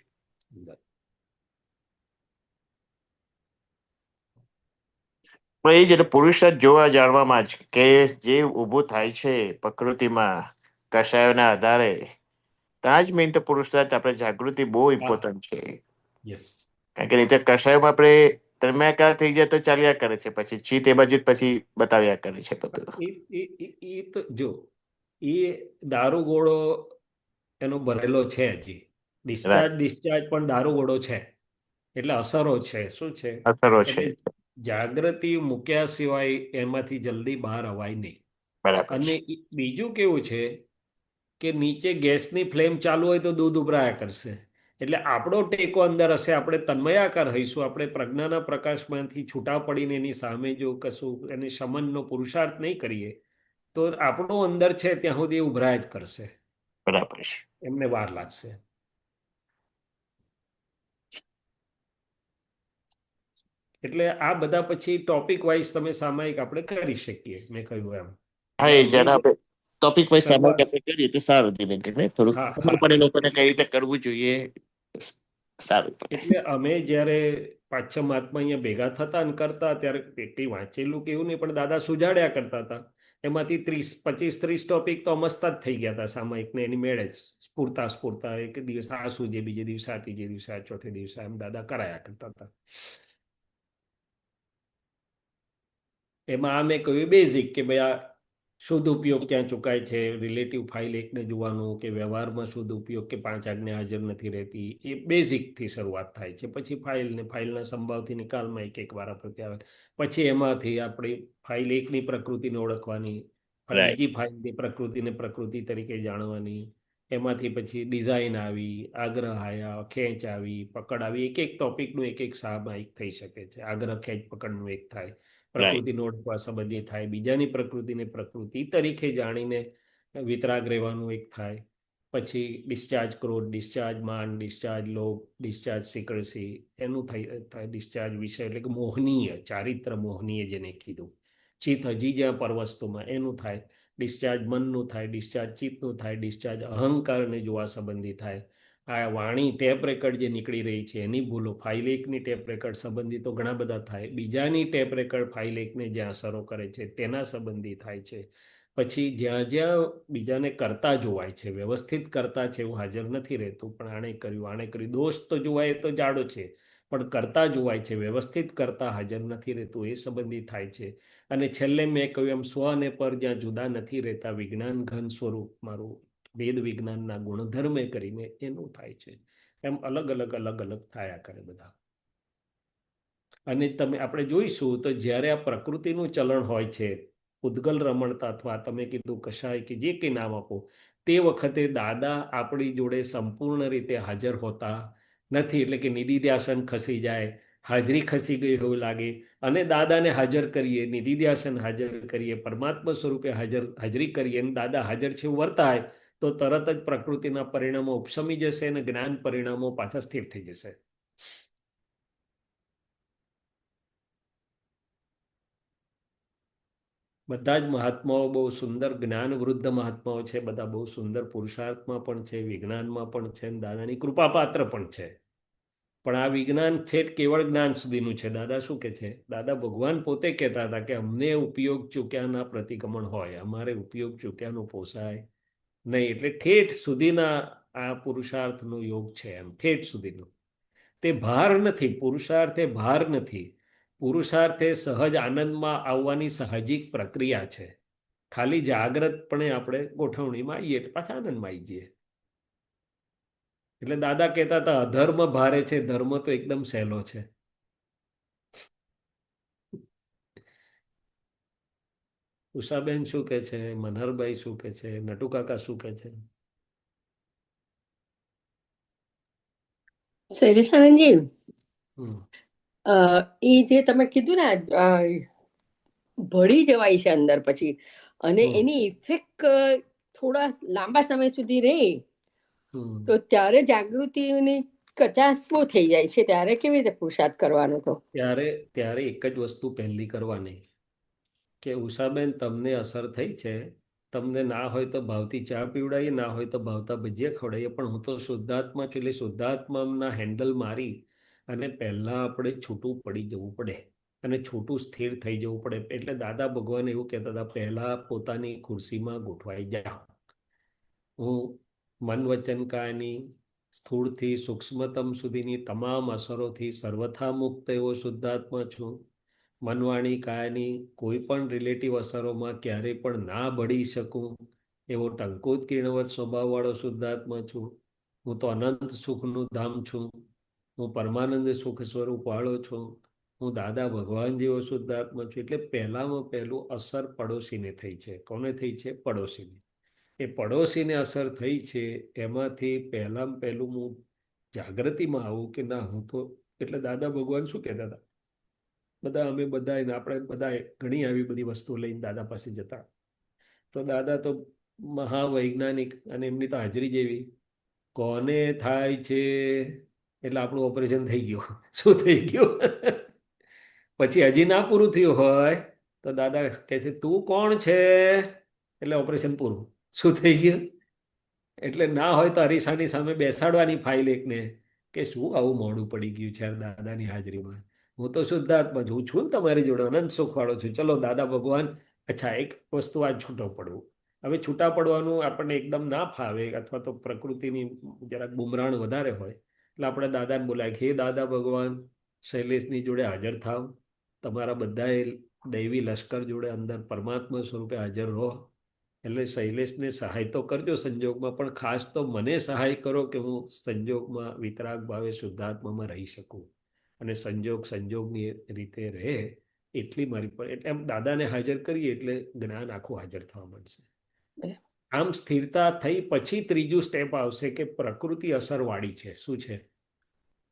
પણ એ જ એટલે પુરુષાર્થ જોવા જાણવામાં જ કે જે ઊભું થાય છે પ્રકૃતિમાં કષાયોના આધારે, ત્યાં જ મેઇન તો પુરુષાર્થ આપણે જાગૃતિ બહુ ઇમ્પોર્ટન્ટ છે. યસ. કારણ કે નહીં તો કષાયોમાં આપણે તન્માકાર થઈ જાય તો ચાલ્યા કરે છે, પછી ચિત્ત એ બાજુ જ પછી બતાવ્યા કરે છે બધું. એ તો જો એ દારૂ ગોળો એનો ભરેલો છે હજી, ડિસ્ચાર્જ પણ દારૂ ગોળો છે, એટલે અસરો છે. શું છે? અસરો છે. એટલે જાગૃતિ મૂક્યા સિવાય એમાંથી જલ્દી બહાર અવાય નહીં. બરાબર અને છે. બીજું કેવું છે કે નીચે ગેસની ફ્લેમ ચાલુ હોય તો દૂધ ઉભરાયા કરશે. એટલે આપણો ટેકો અંદર હશે, આપણે તન્મયાકાર હઈશું, આપણે પ્રજ્ઞાના પ્રકાશમાંથી છૂટા પડીને એની સામે જો કશું એને શમનનો પુરુષાર્થ નહીં કરીએ તો આપણો અંદર છે ત્યાં સુધી એ ઉભરાય જ કરશે. બરાબર છે. એમને વાર લાગશે. એટલે આ બધા પછી ટોપિક વાઇઝ તમે સામાયિક આપણે કરી શકીએ, મેં કહ્યું એમ. હા, એ જરા આપણે ટોપિક વાઇઝ સામાયિક શરૂઆત, આપણે કરીએ તો સારું. ધીમે ધીમે થોડુંક હા ખબર હા. પડે લોકોને કઈ રીતે કરવું જોઈએ, સારું પડે. એટલે અમે જ્યારે પાંચ-છ મહાત્મા અહીંયા ભેગા થતા ને કરતા ત્યારે કંઈ વાંચેલું કે એવું નહીં, પણ દાદા સુજાડ્યા કરતા હતા. એમાંથી 30-25-30 ટોપિક તો મસ્ત જ થઈ ગયા હતા સામાયિકને એની મેળે જ સ્ફૂરતા સ્ફૂરતા. એક દિવસ આ સૂજે, બીજે દિવસે આ, ત્રીજે દિવસે આ, ચોથે દિવસે એમ દાદા કરાયા કરતા હતા. એમાં આ મેં કહ્યું બેઝિક કે ભાઈ આ શુદ્ધ ઉપયોગ ક્યાં ચૂકાય છે, રિલેટિવ ફાઇલ એકને જોવાનું કે વ્યવહારમાં શુદ્ધ ઉપયોગ કે 5 આજ્ઞા હાજર નથી રહેતી, એ બેઝિકથી શરૂઆત થાય છે. પછી ફાઇલના સંભાવથી નિકાલમાં એક વાર આપણે આવે. પછી એમાંથી આપણી ફાઇલ એકની પ્રકૃતિને ઓળખવાની, બીજી ફાઇલની પ્રકૃતિ તરીકે જાણવાની, એમાંથી પછી ડિઝાઇન આવી, આગ્રહ આવ્યા, ખેંચ આવી, પકડ આવી. એક ટોપિકનું એક સામાયિક થઈ શકે છે. આગ્રહ, ખેંચ, પકડનું એક થાય, પ્રકૃતિને ઓળખવા સંબંધી થાય, બીજાની પ્રકૃતિને પ્રકૃતિ તરીકે જાણીને વિતરાગ રહેવાનું એક થાય. પછી ડિસ્ચાર્જ ક્રોધ, ડિસ્ચાર્જ માન, ડિસ્ચાર્જ લોભ, ડિસ્ચાર્જ સિક્રેસી, એનું થાય ડિસ્ચાર્જ વિષય એટલે કે મોહનીય, ચારિત્ર મોહનીય જેને કીધું. ચિત્ત હજી જ્યાં પરવસ્તુમાં એનું થાય. ડિસ્ચાર્જ મનનું થાય, ડિસ્ચાર્જ ચિત્તનું થાય, ડિસ્ચાર્જ અહંકારને જોવા સંબંધી થાય. આ વાણી ટેપ રેકર્ડ જે નીકળી રહી છે એની ભૂલો, ફાઇલ એકની ટેપ રેકર્ડ સંબંધી તો ઘણા બધા થાય. બીજાની ટેપ રેકર્ડ ફાઇલ એકને જ્યાં અસરો કરે છે તેના સંબંધી થાય છે. પછી જ્યાં જ્યાં બીજાને કરતા જોવાય છે, વ્યવસ્થિત કરતા છે એવું હાજર નથી રહેતું, પણ આણે કર્યું. દોષ તો જોવાય તો જાડો છે, પણ કરતા જોવાય છે, વ્યવસ્થિત કરતા હાજર નથી રહેતું, એ સંબંધી થાય છે. અને છેલ્લે મેં કહ્યું એમ સ્વ અને પર જ્યાં જુદા નથી રહેતા, વિજ્ઞાન ઘન સ્વરૂપ મારું વેદ વિજ્ઞાનના ગુણધર્મે કરીને એનું થાય છે. એમ અલગ અલગ થયા કરે બધા. અને આપણે જોઈશું તો જ્યારે આ પ્રકૃતિનું ચલણ હોય છે, ઉદ્ગલ રમણતા અથવા તમે કીધું કશાય કે જે કંઈ નામ આપો, તે વખતે દાદા આપણી જોડે સંપૂર્ણ રીતે હાજર હોતા નથી. એટલે કે નિધિધ્યાસન ખસી જાય, હાજરી ખસી ગઈ એવું લાગે, અને દાદાને હાજર કરીએ, નિધિધ્યાસન હાજર કરીએ, પરમાત્મા સ્વરૂપે હાજરી કરીએ, અને દાદા હાજર છે એવું વર્તાય, તો તરત જ પ્રકૃતિના પરિણામો ઉપશમી જશે અને જ્ઞાન પરિણામો પાછા સ્થિર થઈ જશે. બધા જ મહાત્માઓ બહુ સુંદર જ્ઞાન વૃદ્ધ મહાત્માઓ છે, બધા બહુ સુંદર પુરુષાર્થમાં પણ છે, વિજ્ઞાનમાં પણ છે, દાદાની કૃપાપાત્ર પણ છે. પણ આ વિજ્ઞાન છેક કેવળ જ્ઞાન સુધીનું છે. દાદા શું કે છે? દાદા ભગવાન પોતે કહેતા હતા કે અમને ઉપયોગ ચૂક્યાના પ્રતિક્રમણ હોય, અમારે ઉપયોગ ચૂક્યાનું પોસાય નહીં. એટલે ઠેઠ સુધીના આ પુરુષાર્થનો યોગ છે, એમ ઠેઠ સુધીનો. તે ભાર નથી, પુરુષાર્થ એ ભાર નથી. પુરુષાર્થ એ સહજ આનંદમાં આવવાની સાહજિક પ્રક્રિયા છે. ખાલી જાગ્રતપણે આપણે ગોઠવણીમાં આવીએ એટલે પાછા આનંદમાં આવી જઈએ. એટલે દાદા કહેતા હતા અધર્મ ભારે છે, ધર્મ તો એકદમ સહેલો છે. ઉષાબેન શું કે છે? મનહરભાઈ શું કે છે? નટુ કાકા શું કે છે? શૈલેષાનંદજી, હમ. એ જે તમે કીધું ને ભળી જવાય છે અંદર પછી, અને એની ઇફેક્ટ થોડા લાંબા સમય સુધી રહે, તો ત્યારે જાગૃતિની કચાશ બહુ થઈ જાય છે. ત્યારે કેવી રીતે પુરુષાર્થ કરવાનો? તો ત્યારે એક જ વસ્તુ પહેલી કરવાની કે ઉષાબેન તમને અસર થઈ છે, તમને ના હોય તો ભાવથી ચા પીવડાવીએ, ના હોય તો ભાવતા ભજીયા ખવડાવીએ, પણ હું તો શુદ્ધાત્મા છું, એટલે શુદ્ધાત્માના હેન્ડલ મારી અને પહેલાં આપણે છૂટું પડી જવું પડે અને છૂટું સ્થિર થઈ જવું પડે. એટલે દાદા ભગવાન એવું કહેતા હતા, પહેલાં પોતાની ખુરશીમાં ગોઠવાઈ જાઓ. હું મન વચન કાયની સ્થૂળથી સૂક્ષ્મતમ સુધીની તમામ અસરોથી સર્વથા મુક્ત એવો શુદ્ધાત્મા છું. મનવાણી કાયાની કોઈ પણ રિલેટિવ અસરોમાં ક્યારેય પણ ના બળી શકું એવો ટંકોત કિરણવત સ્વભાવવાળો શુદ્ધાત્મા છું. હું તો અનંત સુખનું ધામ છું. હું પરમાનંદ સુખ સ્વરૂપ વાળો છું. હું દાદા ભગવાન જેવો શુદ્ધાત્મા છું. એટલે પહેલામાં પહેલું અસર પડોશીને થઈ છે. કોને થઈ છે? પડોશીને. એ પડોશીને અસર થઈ છે, એમાંથી પહેલામાં પહેલું હું જાગૃતિમાં આવું કે ના, હું તો. એટલે દાદા ભગવાન શું કહેતા હતા? અમે આપણે બધા ઘણી આવી બધી વસ્તુઓ લઈને દાદા પાસે જતા. તો દાદા તો મહાવૈજ્ઞાનિક, અને એમની તો હાજરી જેવી. કોને થાય છે એટલે આપણું ઓપરેશન થઈ ગયું. શું થઈ ગયું? પછી હજી ના પૂરું થયું હોય તો દાદા કહે છે તું કોણ છે, એટલે ઓપરેશન પૂરું. શું થઈ ગયું? એટલે ના હોય તો અરીસાની સામે બેસાડવાની ફાઇલ એકને કે શું આવું મોડું પડી ગયું છે દાદાની હાજરીમાં. હું તો શુદ્ધાત્મા છું, છું ને તમારી જોડે અનંત સુખવાળો છું. ચલો દાદા ભગવાન. અચ્છા, એક વસ્તુ આ છૂટો પડવું. હવે છૂટા પડવાનું આપણને એકદમ ના ફાવે, અથવા તો પ્રકૃતિની જરાક બુમરાણ વધારે હોય, એટલે આપણે દાદાને બોલાય, હે દાદા ભગવાન, શૈલેષની જોડે હાજર થાવ. તમારા બધાએ દૈવી લશ્કર જોડે અંદર પરમાત્મા સ્વરૂપે હાજર રહો. એટલે શૈલેષને સહાય તો કરજો સંજોગમાં, પણ ખાસ તો મને સહાય કરો કે હું સંજોગમાં વિતરાગ ભાવે શુદ્ધાત્મામાં રહી શકું અને સંજોગની રીતે રહે, એટલી મારી પર. એટલે એમ દાદાને હાજર કરીએ એટલે જ્ઞાન આખું હાજર થવા માંડશે. આમ સ્થિરતા થઈ પછી ત્રીજું સ્ટેપ આવશે કે પ્રકૃતિ અસરવાળી છે. શું છે?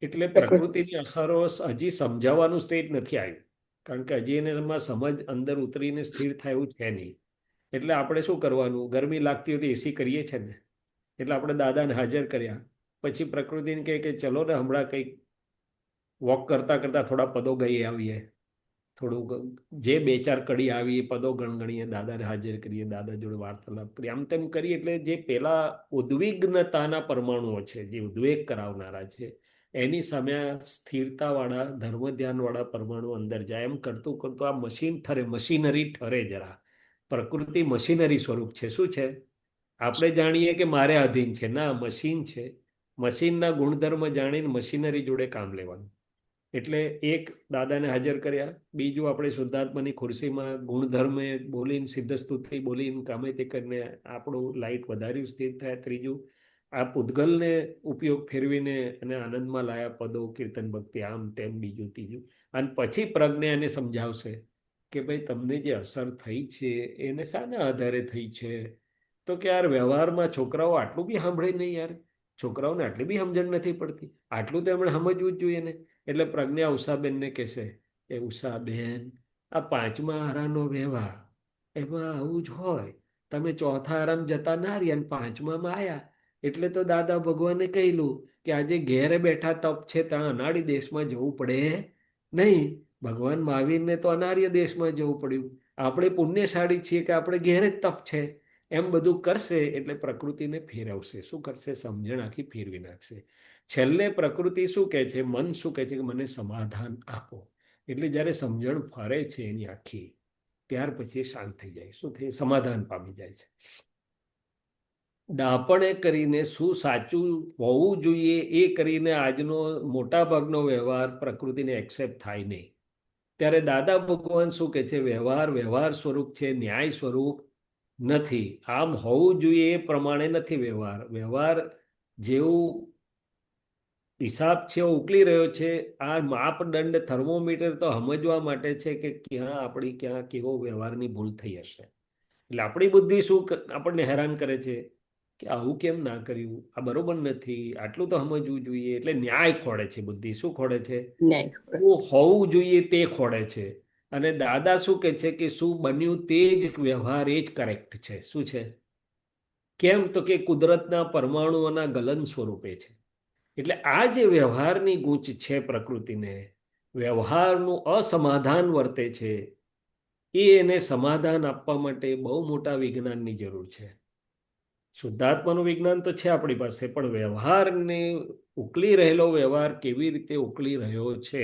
એટલે પ્રકૃતિની અસરો હજી સમજાવવાનું સ્ટેજ નથી આવ્યું, કારણ કે હજી એને સમજ અંદર ઉતરીને સ્થિર થાય એવું છે નહીં. એટલે આપણે શું કરવાનું? ગરમી લાગતી હોય તો એસી કરીએ છીએ ને, એટલે આપણે દાદાને હાજર કર્યા પછી પ્રકૃતિને કહે કે ચલો ને હમણાં કંઈક વોક કરતા કરતા થોડા પદો ગઈ આવીએ, થોડું જે 2-4 કડી આવી એ પદો ગણગણીએ, દાદાને હાજર કરીએ, દાદા જોડે વાર્તાલાપ કરીએ. આમ તેમ કરીએ એટલે જે પેલા ઉદ્વિગ્નતાના પરમાણુઓ છે, જે ઉદ્વેગ કરાવનારા છે, એની સામે સ્થિરતાવાળા ધર્મ ધ્યાનવાળા પરમાણુ અંદર જાય. એમ કરતું કરતું આ મશીન ઠરે, મશીનરી ઠરે. જરા પ્રકૃતિ મશીનરી સ્વરૂપ છે. શું છે? આપણે જાણીએ કે મારે અધીન છે, ના, મશીન છે. મશીનના ગુણધર્મ જાણીને મશીનરી જોડે કામ લેવાનું. એટલે એક દાદાને હાજર કર્યા, બીજું આપણે શુદ્ધાત્માની ખુરશીમાં ગુણધર્મે બોલીને, સિદ્ધસ્તુતિ બોલીને, કામે તે કરીને આપણું લાઇટ વધાર્યું, સ્થિર થાય. ત્રીજું આ પૂતગલને ઉપયોગ ફેરવીને અને આનંદમાં લાયા પદો, કીર્તન, ભક્તિ, આમ તેમ, બીજું ત્રીજું. અને પછી પ્રજ્ઞા એને સમજાવશે કે ભાઈ તમને જે અસર થઈ છે એને શાના આધારે થઈ છે? તો કે યાર વ્યવહારમાં છોકરાઓ આટલું બી સાંભળે નહીં યાર, છોકરાઓને આટલી બી સમજણ નથી પડતી, આટલું તો એમણે સમજવું જ જોઈએ ને. એટલે પ્રજ્ઞા ઉષાબેનને કહેશે કે ઉષાબેન, આ 5મા આરાનો વ્યવહાર એમાં આવું જ હોય. તમે 4થા આરામ જતા ના રહ્યા અને 5મામાં આવ્યા એટલે તો દાદા ભગવાને કહેલું કે આજે ઘેરે બેઠા તપ છે ત્યાં અનાળી દેશમાં જવું પડે નહીં. ભગવાન મહાવીરને તો અનાર્ય દેશમાં જવું પડ્યું. આપણે પુણ્યશાળી છીએ કે આપણે ઘેરે જ તપ છે. એમ બધું કરશે એટલે પ્રકૃતિને ફેરવશે. શું કરશે? સમજણ આખી ફેરવી નાખશે. છેલ્લે પ્રકૃતિ શું કહે છે? મન શું કહે છે? કે મને સમાધાન આપો. એટલે જ્યારે સમજણ ફરે છે એની આખી, ત્યાર પછી શાંત થઈ જાય. શું થઈ? સમાધાન પામી જાય છે. ડાપણે કરીને શું સાચું હોવું જોઈએ એ કરીને આજનો મોટા ભાગનો વ્યવહાર પ્રકૃતિને એક્સેપ્ટ થાય નહીં. ત્યારે દાદા ભગવાન શું કહે છે? વ્યવહાર સ્વરૂપ છે, ન્યાય સ્વરૂપ નથી. આમ હોવું જોઈએ એ પ્રમાણે નથી વ્યવહાર જેવું હિસાબ છે ઉકલી રહ્યો છે. આ માપદંડ થર્મોમીટર તો સમજવા માટે છે કે ક્યાં કેવો વ્યવહારની ભૂલ થઈ હશે. એટલે આપણી બુદ્ધિ શું આપણને હેરાન કરે છે કે આવું કેમ ના કર્યું, આ બરોબર નથી, આટલું તો સમજવું જોઈએ. એટલે ન્યાય ખોડે છે બુદ્ધિ. શું ખોડે છે? હોવું જોઈએ તે ખોડે છે. અને દાદા શું કહે છે કે શું બન્યું તે જ વ્યવહાર, એ જ કરેક્ટ છે. શું છે? કેમ? તો કે કુદરતના પરમાણુઓના ગલન સ્વરૂપે છે. એટલે આ જે વ્યવહારની ગૂંચ છે પ્રકૃતિને, વ્યવહારનું અસમાધાન વર્તે છે, એને સમાધાન આપવા માટે બહુ મોટા વિજ્ઞાનની જરૂર છે. શુદ્ધાત્માનું વિજ્ઞાન તો છે આપણી પાસે, પણ વ્યવહારને ઉકલી રહેલો વ્યવહાર કેવી રીતે ઉકલી રહ્યો છે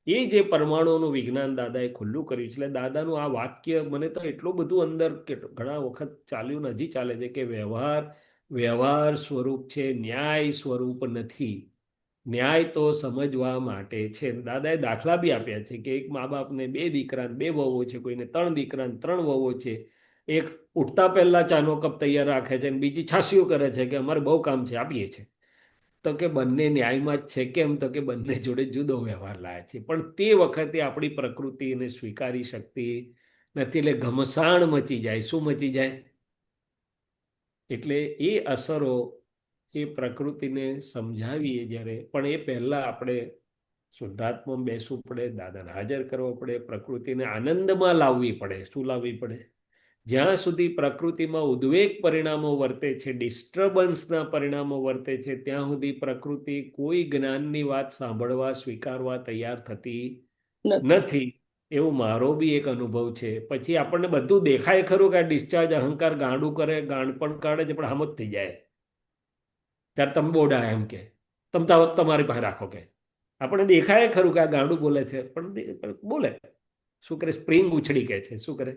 એ જે પરમાણુઓનું વિજ્ઞાન દાદાએ ખુલ્લું કર્યું છે. એટલે દાદાનું આ વાક્ય મને તો એટલું બધું અંદર ઘણા વખત ચાલ્યું ને હજી ચાલે છે કે વ્યવહાર સ્વરૂપ છે, ન્યાય સ્વરૂપ નથી. ન્યાય તો સમજવા માટે છે. દાદાએ દાખલા બી આપ્યા છે કે એક મા બાપને 2 દીકરા 2 વહુઓ છે, કોઈને 3 દીકરા 3 વહુઓ છે. એક ઉઠતા પહેલા ચાનો કપ તૈયાર રાખે છે અને બીજી છાસીઓ કરે છે કે અમારે બહુ કામ છે, આપીએ છે. તો કે બંને ન્યાયમાં જ છે. કેમ? તો કે બંને જોડે જુદો વ્યવહાર લાવે છે. પણ તે વખતે આપણી પ્રકૃતિ એને સ્વીકારી શકતી નથી. એટલે ઘમસાણ મચી જાય. શું મચી જાય? એટલે એ અસરો એ પ્રકૃતિને સમજાવીએ જ્યારે, પણ એ પહેલાં આપણે શુદ્ધાત્મામાં બેસવું પડે, દાદાને હાજર કરવો પડે, પ્રકૃતિને આનંદમાં લાવવી પડે. શું લાવવી પડે? જ્યાં સુધી પ્રકૃતિમાં ઉદ્વેગ પરિણામો વર્તે છે, ડિસ્ટર્બન્સના પરિણામો વર્તે છે, ત્યાં સુધી પ્રકૃતિ કોઈ જ્ઞાનની વાત સાંભળવા, સ્વીકારવા તૈયાર થતી નથી. એવું મારો બી એક અનુભવ છે. પછી આપણને બધું દેખાય ખરું કે આ ડિસ્ચાર્જ અહંકાર ગાંડું કરે, ગાંડ પણ કાઢે છે, પણ આમ જ થઈ જાય. ત્યારે તમે બોડા એમ કે તમે તમારી પાસે રાખો કે આપણે દેખાય ખરું કે આ ગાંડું બોલે છે, પણ બોલે. શું કરે? સ્પ્રિંગ ઉછળી કે છે. શું કરે?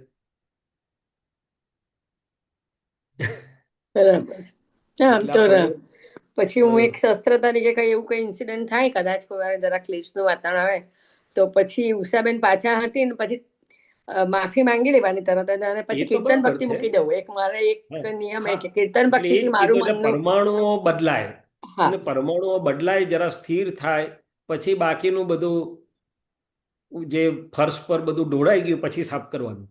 બરાબર. પછી હું એક શસ્ત્ર તરીકે કઈ એવું કઈ ઇન્સિડન્ટ થાય કદાચ કોઈ વાર જરા ક્લેશનું વાતાવરણ આવે તો પછી ઉષાબેન પાછા હટીને પછી માફી માંગી લેવાની તરત જ અને પછી એ તો કીર્તન બરાબર ભક્તિ છે. મૂકી દેવું. એક મારે એક હા, નિયમ હા. એ કે કીર્તન એટલે ભક્તિ એ જ થી મારું કીધું એટલે મનનું પરમાણુઓ બદલાય હા અને પરમાણુઓ બદલાય જરા સ્થિર થાય પછી બાકીનું બધું જે ફર્શ પર બધું ઢોળાઈ ગયું પછી સાફ કરવાનું.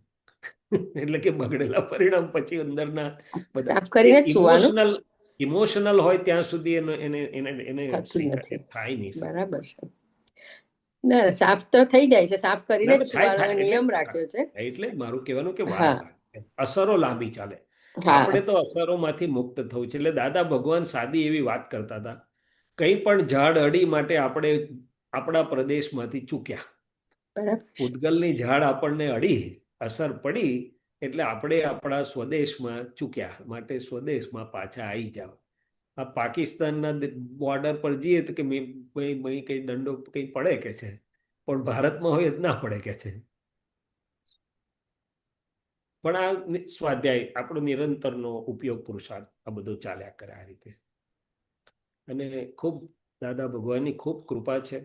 એટલે કે બગડેલા પરિણામ પછી અંદરના બધા સાફ કરીને જ સુવાનું ઇમોશનલ હોય ત્યાં સુધી એને એને એને થતું જ નથી. થાય નહીં સાફ. બરાબર છે. ના સાફ તો થઈ જાય છે. સાફ કરીને ના જ ના થાય સુવાનો થાય નિયમ રાખ્યો છે. એટલે જ મારું કહેવાનું કે વાર હા લાગે અસરો લાંબી ચાલે. હા આપણે તો અસરોમાંથી મુક્ત થવું છે. એટલે દાદા ભગવાન સાદી એવી વાત કરતા હતા, કંઈ પણ ઝાડ અડી માટે આપણે આપણા પ્રદેશમાંથી ચૂક્યા. બરાબર છે. ઉદગલની ઝાડ આપણને અડી અસર પડી એટલે આપણે આપણા સ્વદેશમાં ચૂક્યા, માટે સ્વદેશમાં પાછા આવી જાવ. આ પાકિસ્તાનના બોર્ડર પર જઈએ તો કે કઈ દંડો કઈ પડે કે છે, પણ ભારતમાં હોય જ ના પડે કે છે. પણ આ સ્વાધ્યાય આપણો નિરંતરનો ઉપયોગ પુરુષાર્થ આ બધું ચાલ્યા કરે આ રીતે. અને ખૂબ દાદા ભગવાનની ખૂબ કૃપા છે.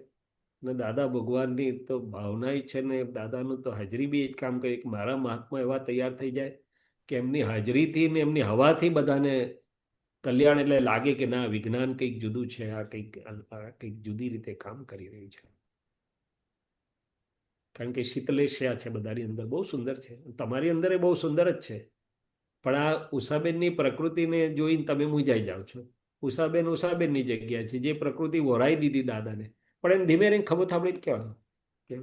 ને દાદા ભગવાનની તો ભાવના છે ને દાદાનું તો હાજરી બી એ જ કામ કરે કે મારા મહાત્મા એવા તૈયાર થઈ જાય કે એમની હાજરીથી ને એમની હવાથી બધાને કલ્યાણ, એટલે લાગે કે ના વિજ્ઞાન કંઈક જુદું છે, આ કંઈક જુદી રીતે કામ કરી રહ્યું છે. કારણ કે શીતલેશ્યા છે બધાની અંદર, બહુ સુંદર છે. તમારી અંદર એ બહુ સુંદર જ છે. પણ આ ઉષાબેનની પ્રકૃતિને જોઈને તમે મૂંઝાઈ જાઓ છો. ઉષાબેન ઉષાબેનની જગ્યા છે, જે પ્રકૃતિ વોરાઈ દીધી દાદાને, પણ એમ ધીમે રહીને ખબર થાબડીને કહેવાનું કે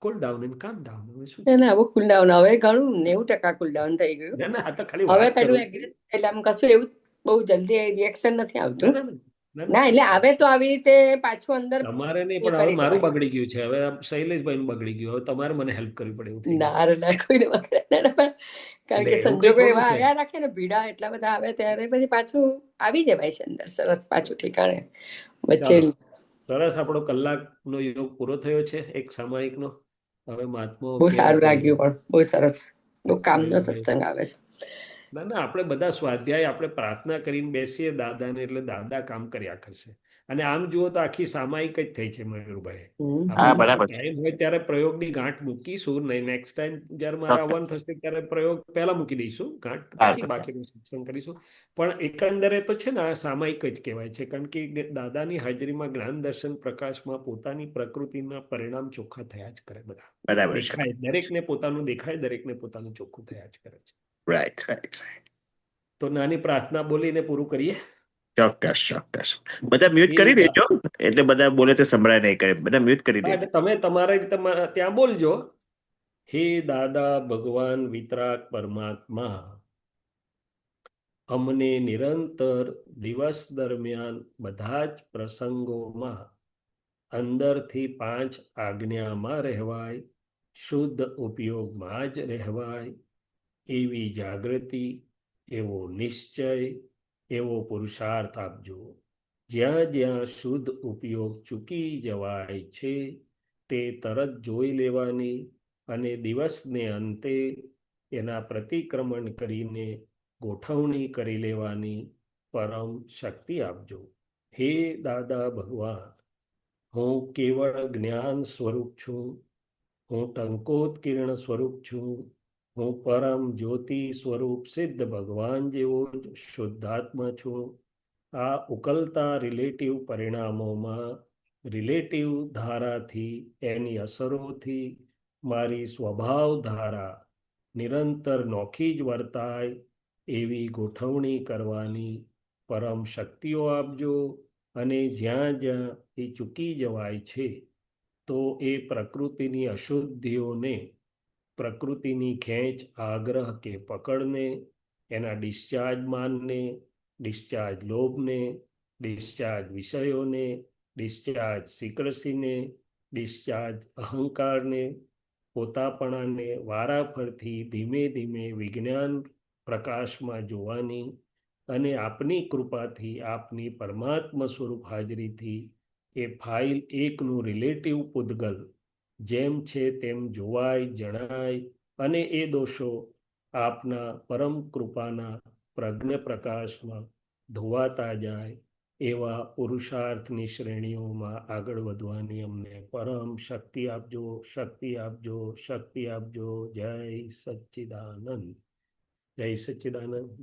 કુલ ડાઉન એન્ડ કામ ડાઉન. હવે શું છે? ના આવું કુલડાઉન હવે ઘણું 90% કુલડાઉન થઈ ગયું. ના ના આ તો ખાલી હવે વાત પેલું કરું. એગ્રી એટલે આમ કશું એવું બહુ જલ્દી રિએક્શન નથી ના આવતું. ના ના ના એટલે આવે તો આવી રીતે પાછું અંદર તમારે નહીં, એ પણ હવે કરી મારું દેવાય. બગડી ગયું છે. હવે શૈલેષભાઈનું બગડી ગયું. હવે તમારે મને હેલ્પ કરવી પડે એવું થઈ ગયું. ના રે ના કોઈને બગડે ના, ના, પણ કારણ કે એટલે એવું કંઈ સંજોગો થોડું એવા છે. આવ્યા રાખે ને, ભીડા એટલા બધા આવે ત્યારે પછી પાછું આવી જવાય છે અંદર સરસ પાછું ઠેકાણે વચ્ચે. ચાલો સરસ, આપણો કલાકનો યોગ પૂરો થયો છે એક સામાયિકનો. હવે મહાત્માઓ બહુ કે સારું તે લાગ્યું, પણ બહુ સરસ, બહુ કામનો મયુરભાઈ. સત્સંગ આવે છે. ના ના આપણે બધા સ્વાધ્યાય આપણે પ્રાર્થના કરીને બેસીએ દાદાને એટલે દાદા કામ કર્યા કરશે. અને આમ જુઓ તો આખી સામાયિક જ થઈ છે મયુરભાઈ. હા આપણે બરાબર છે. ટાઈમ હોય ત્યારે પ્રયોગની ગાંઠ મૂકીશું. નહીં નેક્સ્ટ ટાઈમ જ્યારે મારે આવવાનું ચોક્કસ. થશે ત્યારે પ્રયોગ પહેલા મૂકી દઈશું ગાંઠ, હા, પછી બાકીનું સત્સંગ કરીશું. પણ એકંદરે તો છે ને આ સામાયિક જ કહેવાય છે. કારણ કે દાદાની હાજરીમાં જ્ઞાન દર્શન પ્રકાશમાં પોતાની પ્રકૃતિના પરિણામ ચોખ્ખા થયા જ કરે બધા. બરાબર છે. દેખાય દરેકને પોતાનું દેખાય, દરેકને પોતાનું ચોખ્ખું થયા જ કરે છે. Right right. તો નાની પ્રાર્થના બોલીને પૂરું કરીએ. ચોક્કસ ચોક્કસ. બધા મ્યુટ કરી દેજો, એટલે બધા બોલે તો સંભળાય નહીં કરે. બધા મ્યુટ કરી હા, દેજો. એટલે તમે તમારા રીતે ત્યાં બોલજો. હે દાદા ભગવાન વિતરાગ પરમાત્મા, અમને નિરંતર દિવસ દરમિયાન બધા જ પ્રસંગોમાં અંદરથી 5 આજ્ઞામાં રહેવાય, શુદ્ધ ઉપયોગમાં જ રહેવાય એવી જાગૃતિ, એવો નિશ્ચય, એવો પુરુષાર્થ આપજો. જ્યાં જ્યાં શુદ્ધ ઉપયોગ ચૂકી જવાય છે તે તરત જોઈ લેવાની અને દિવસને અંતે એના પ્રતિક્રમણ કરીને ગોઠવણી કરી લેવાની પરમ શક્તિ આપજો. હે દાદા ભગવાન, હું કેવળ જ્ઞાન સ્વરૂપ છું. હું ટંકોત્કીર્ણ સ્વરૂપ છું. હું પરમ જ્યોતિ સ્વરૂપ સિદ્ધ ભગવાન જેવો શુદ્ધાત્મા છું. આ ઉકલતા રિલેટિવ પરિણામોમાં રિલેટિવ ધારાથી, એની અસરોથી મારી સ્વભાવ ધારા નિરંતર નોખી જ વર્તાય એવી ગોઠવણી કરવાની પરમ શક્તિઓ આપજો. અને જ્યાં જ્યાં એ ચૂકી જવાય છે તો એ પ્રકૃતિની અશુદ્ધિઓને, પ્રકૃતિની ખેંચ, આગ્રહ કે પકડને, એના ડિસ્ચાર્જ માનને, ડિસ્ચાર્જ લોભને, ડિસ્ચાર્જ વિષયોને, ડિસ્ચાર્જ સિક્રસીને, ડિસ્ચાર્જ અહંકારને, પોતાપણાને વારાફરથી ધીમે ધીમે વિજ્ઞાન પ્રકાશમાં જોવાની અને આપની કૃપાથી, આપની પરમાત્મા સ્વરૂપ હાજરીથી એ ફાઇલ એકનું રિલેટિવ પૂદગલ જેમ છે તેમ જોવાય, જણાય અને એ દોષો આપના પરમ કૃપાના પ્રજ્ઞ પ્રકાશમાં ધોવાતા જાય એવા પુરુષાર્થની શ્રેણીઓમાં આગળ વધવાની અમને પરમ શક્તિ આપજો, શક્તિ આપજો, શક્તિ આપજો. જય સચ્ચિદાનંદ. જય સચ્ચિદાનંદ.